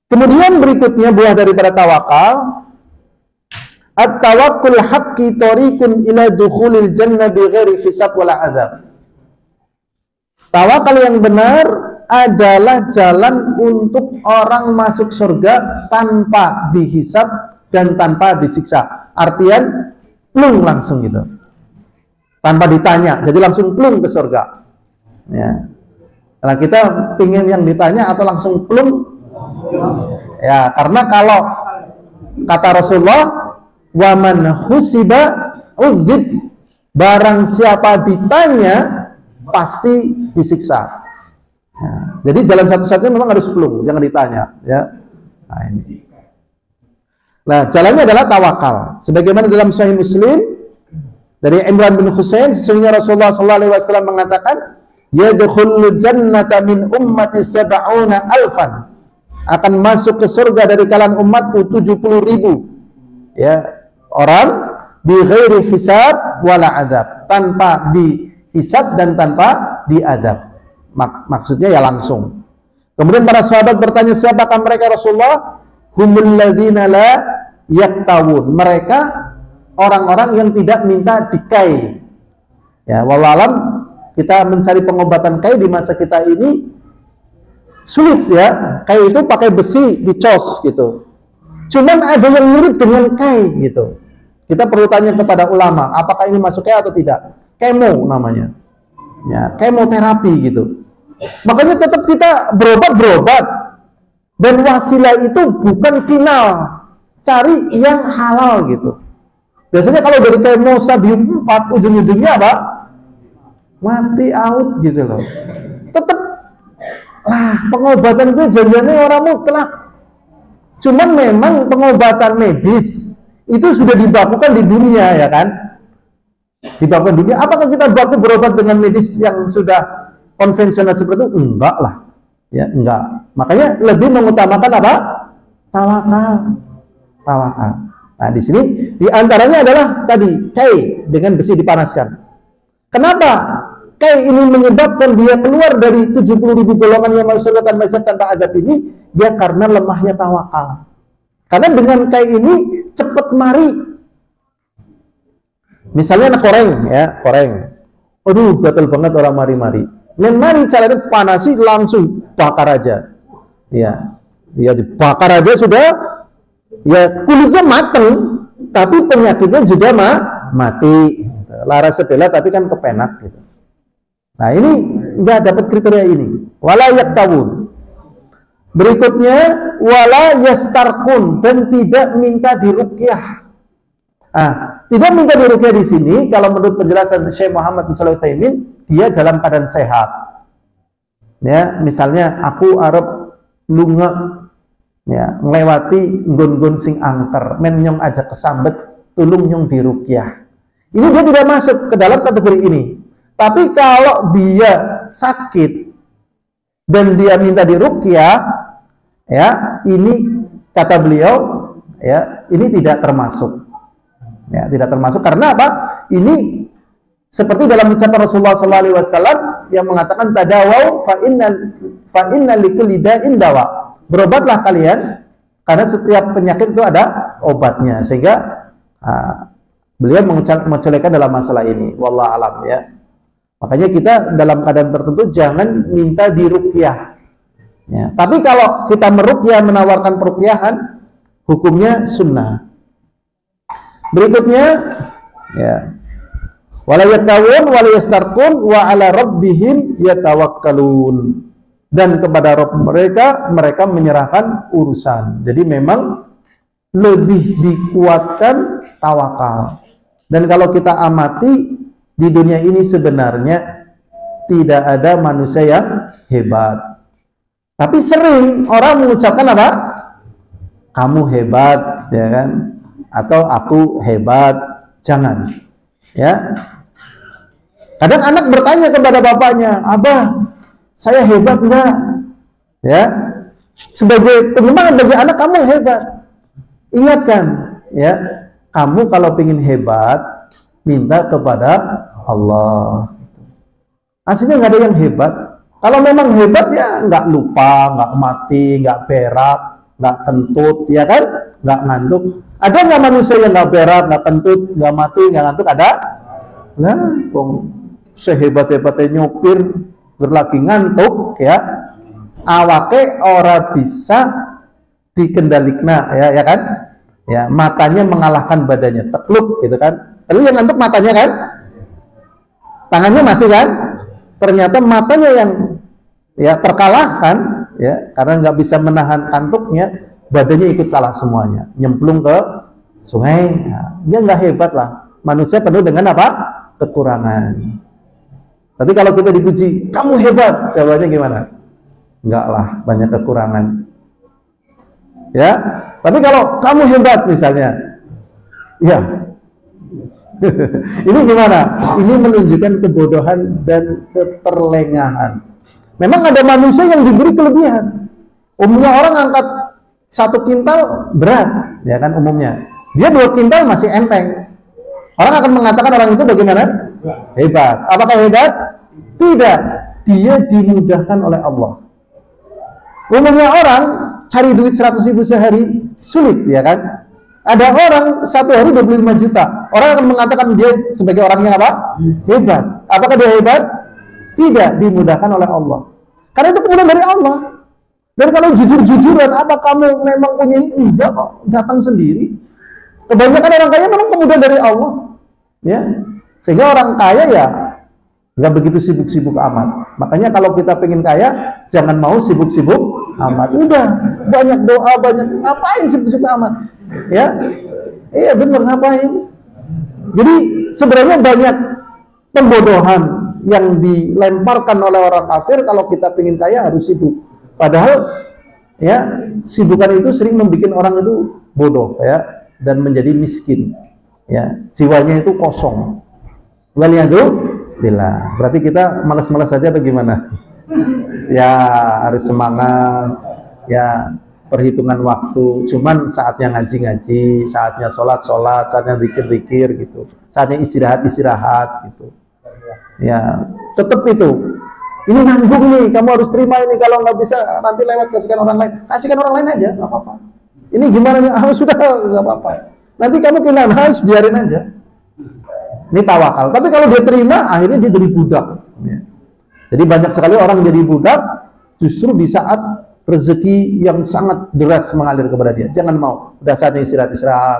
Kemudian berikutnya buah daripada tawakal, at-tawakkul haqqi tariqun ila dukhulil jannah bighairi hisab wala azab. Tawakal yang benar adalah jalan untuk orang masuk surga tanpa dihisab dan tanpa disiksa. Artian plung langsung gitu. Tanpa ditanya, jadi langsung plung ke surga. Ya. Nah, kita pingin yang ditanya atau langsung plung? Ya, karena kalau kata Rasulullah, wa man husiba udzib, barang siapa ditanya pasti disiksa. Ya, jadi jalan satu-satunya memang harus plung, jangan ditanya, ya. Nah, ini. Nah, jalannya adalah tawakal. Sebagaimana dalam Sahih Muslim dari Imran bin Husain, sesungguhnya Rasulullah SAW mengatakan, yadkhulul jannata min ummati sab'una alfan, akan masuk ke surga dari kalangan umatku 70.000 ya orang, bi ghairi hisab wala adab, tanpa dihisab dan tanpa diadab. Maksudnya ya langsung. Kemudian para sahabat bertanya, siapakah mereka Rasulullah? Humul ladzina la yaktawun, mereka orang-orang yang tidak minta dikai. Ya, wallahualam, kita mencari pengobatan kai di masa kita ini sulit ya. Kai itu pakai besi dicos gitu. Cuman ada yang mirip dengan kai gitu. Kita perlu tanya kepada ulama, apakah ini masuk kai atau tidak? Kemo namanya. Ya, kemoterapi gitu. Makanya tetap kita berobat. Dan wasilah itu bukan final. Cari yang halal gitu. Biasanya kalau dari kemo stadium 4 ujung-ujungnya apa? Mati out gitu loh. Tetap lah, pengobatan gue janjiannya orang mutlak. Cuman memang pengobatan medis itu sudah dibakukan di dunia, ya kan? Dibakukan di dunia. Apakah kita baku berobat dengan medis yang sudah konvensional seperti itu? Enggak lah. Ya, enggak. Makanya lebih mengutamakan apa? Tawakal. Nah, di sini di antaranya adalah tadi kai dengan besi dipanaskan. Kenapa kai ini menyebabkan dia keluar dari 70.000 golongan yang masuk surga tanpa hisab tanpa adab ini? Dia karena lemahnya tawakal. Karena dengan kai ini cepat mari. Misalnya anak koreng. Aduh, gatel banget orang mari-mari. Mari caranya panasi langsung bakar aja. Ya, dibakar aja sudah. Ya, kulitnya mateng, tapi penyakitnya juga mati. Laras sedela tapi kan kepenak gitu. Nah, ini nggak dapat kriteria ini. Wala yaktawun. Berikutnya wala yastarkun, dan tidak minta diruqyah. Tidak minta diruqyah di sini kalau menurut penjelasan Syekh Muhammad bin Shalih Al-Utsaimin, dia dalam keadaan sehat. Ya, misalnya aku arep lunga ya, ngelewati nggon-nggon sing angker, men nyong aja kesambet, tulung nyong diruqyah. Ini dia tidak masuk ke dalam kategori ini. Tapi kalau dia sakit dan dia minta diruqyah, ya, ini kata beliau, ya, ini tidak termasuk. Ya, tidak termasuk karena apa? Ini seperti dalam ucapan Rasulullah SAW yang mengatakan tadawau fa inna likulli da'in dawa. Berobatlah kalian karena setiap penyakit itu ada obatnya. Sehingga Beliau mencontohkan dalam masalah ini, wallahu alam ya. Makanya kita dalam keadaan tertentu jangan minta diruqyah. Ya. Tapi kalau kita meruqyah, menawarkan peruqyahan, hukumnya sunnah. Berikutnya, ya, wala yatawun wala yastarqun wa ala rabbihim yatawakkalun. Dan kepada Rabb mereka menyerahkan urusan. Jadi memang lebih dikuatkan tawakal. Dan kalau kita amati di dunia ini sebenarnya tidak ada manusia yang hebat. Tapi sering orang mengucapkan apa? Kamu hebat, ya kan? Atau aku hebat. Jangan. Ya. Kadang anak bertanya kepada bapaknya, "Abah, saya hebat enggak?" Ya. Sebagai penyemangat bagi anak, kamu hebat. Ingatkan, ya. Kamu kalau ingin hebat, minta kepada Allah. Aslinya nggak ada yang hebat. Kalau memang hebat ya nggak lupa, nggak mati, nggak berak, nggak kentut, ya kan? Nggak ngantuk. Ada nggak manusia yang nggak berak, nggak kentut, nggak mati, nggak ngantuk? Ada? Nah, sehebat-hebatnya nyopir berlagi ngantuk, ya. Awake ora bisa dikendalikan, ya kan? Ya, matanya mengalahkan badannya, tekluk gitu kan. Lalu yang ngantuk matanya kan? Tangannya masih kan? Ternyata matanya yang ya terkalahkan, ya, karena nggak bisa menahan kantuknya, badannya ikut kalah semuanya, nyemplung ke sungai. Nah, dia nggak hebat lah. Manusia penuh dengan apa? Kekurangan. Tapi kalau kita dipuji, kamu hebat, jawabannya gimana? Enggak lah, banyak kekurangan. Ya, tapi kalau kamu hebat misalnya, ya, ini gimana? Ini menunjukkan kebodohan dan keterlengahan. Memang ada manusia yang diberi kelebihan. Umumnya orang angkat 1 kintal berat, ya kan umumnya. Dia 2 kintal masih enteng. Orang akan mengatakan orang itu bagaimana? Hebat. Apakah hebat? Tidak. Dia dimudahkan oleh Allah. Umumnya orang cari duit 100.000 sehari sulit, ya kan? Ada orang 1 hari 25 juta. Orang akan mengatakan dia sebagai orang yang apa? Hebat. Apakah dia hebat? Tidak, dimudahkan oleh Allah. Karena itu kemudian dari Allah. Dan kalau jujur-jujuran, apa kamu memang punya ini? Enggak kok, datang sendiri. Kebanyakan orang kaya memang kemudian dari Allah. Ya. Sehingga orang kaya ya nggak begitu sibuk-sibuk amat. Makanya kalau kita pengen kaya, jangan mau sibuk-sibuk amat. Udah, banyak doa, banyak ngapain sibuk-sibuk amat? Ya, iya benar, ngapain? Jadi sebenarnya banyak pembodohan yang dilemparkan oleh orang kafir. Kalau kita pengen kaya harus sibuk. Padahal ya sibukan itu sering membuat orang itu bodoh, ya, dan menjadi miskin. Ya, jiwanya itu kosong. Waliyadzubillah. Berarti kita malas-malas saja atau gimana? Ya harus semangat. Ya, perhitungan waktu. Cuman saatnya ngaji-ngaji, saatnya sholat-sholat, saatnya zikir-zikir gitu. Saatnya istirahat-istirahat gitu. Ya, tetap itu. Ini nanggung nih, kamu harus terima ini. Kalau nggak bisa nanti lewat, kasihkan orang lain. Kasihkan orang lain aja, nggak apa-apa. Ini gimana nih? Ah, sudah, nggak apa-apa. Nanti kamu kehilangan, harus biarin aja. Ini tawakal. Tapi kalau dia terima, akhirnya dia jadi budak. Ya. Jadi banyak sekali orang jadi budak justru di saat rezeki yang sangat deras mengalir kepada dia. Jangan mau. Udah saatnya istirahat,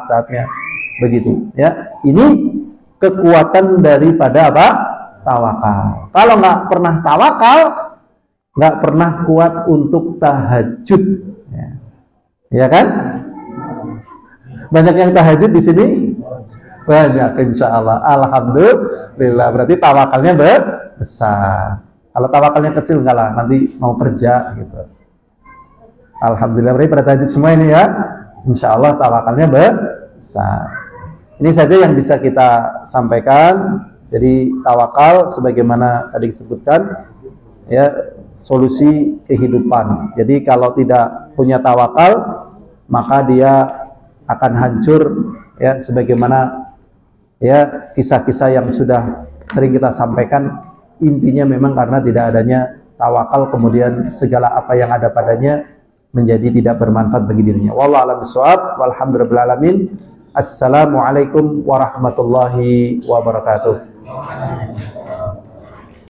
saatnya begitu. Ya, ini kekuatan daripada apa? Tawakal. Kalau nggak pernah tawakal, nggak pernah kuat untuk tahajud. Ya kan? Banyak yang tahajud di sini? Banyak, insya Allah. Alhamdulillah. Berarti tawakalnya besar. Kalau tawakalnya kecil enggak lah, nanti mau kerja gitu. Alhamdulillah, berarti pada tahajud semua ini ya. Insya Allah tawakalnya besar. Ini saja yang bisa kita sampaikan. Jadi tawakal sebagaimana tadi disebutkan, ya, solusi kehidupan. Jadi kalau tidak punya tawakal, maka dia akan hancur, ya, sebagaimana ya kisah-kisah yang sudah sering kita sampaikan. Intinya memang karena tidak adanya tawakal, kemudian segala apa yang ada padanya menjadi tidak bermanfaat bagi dirinya. Wallahu a'lam bishawab. Walhamdulillahirabbil alamin. Assalamualaikum warahmatullahi wabarakatuh.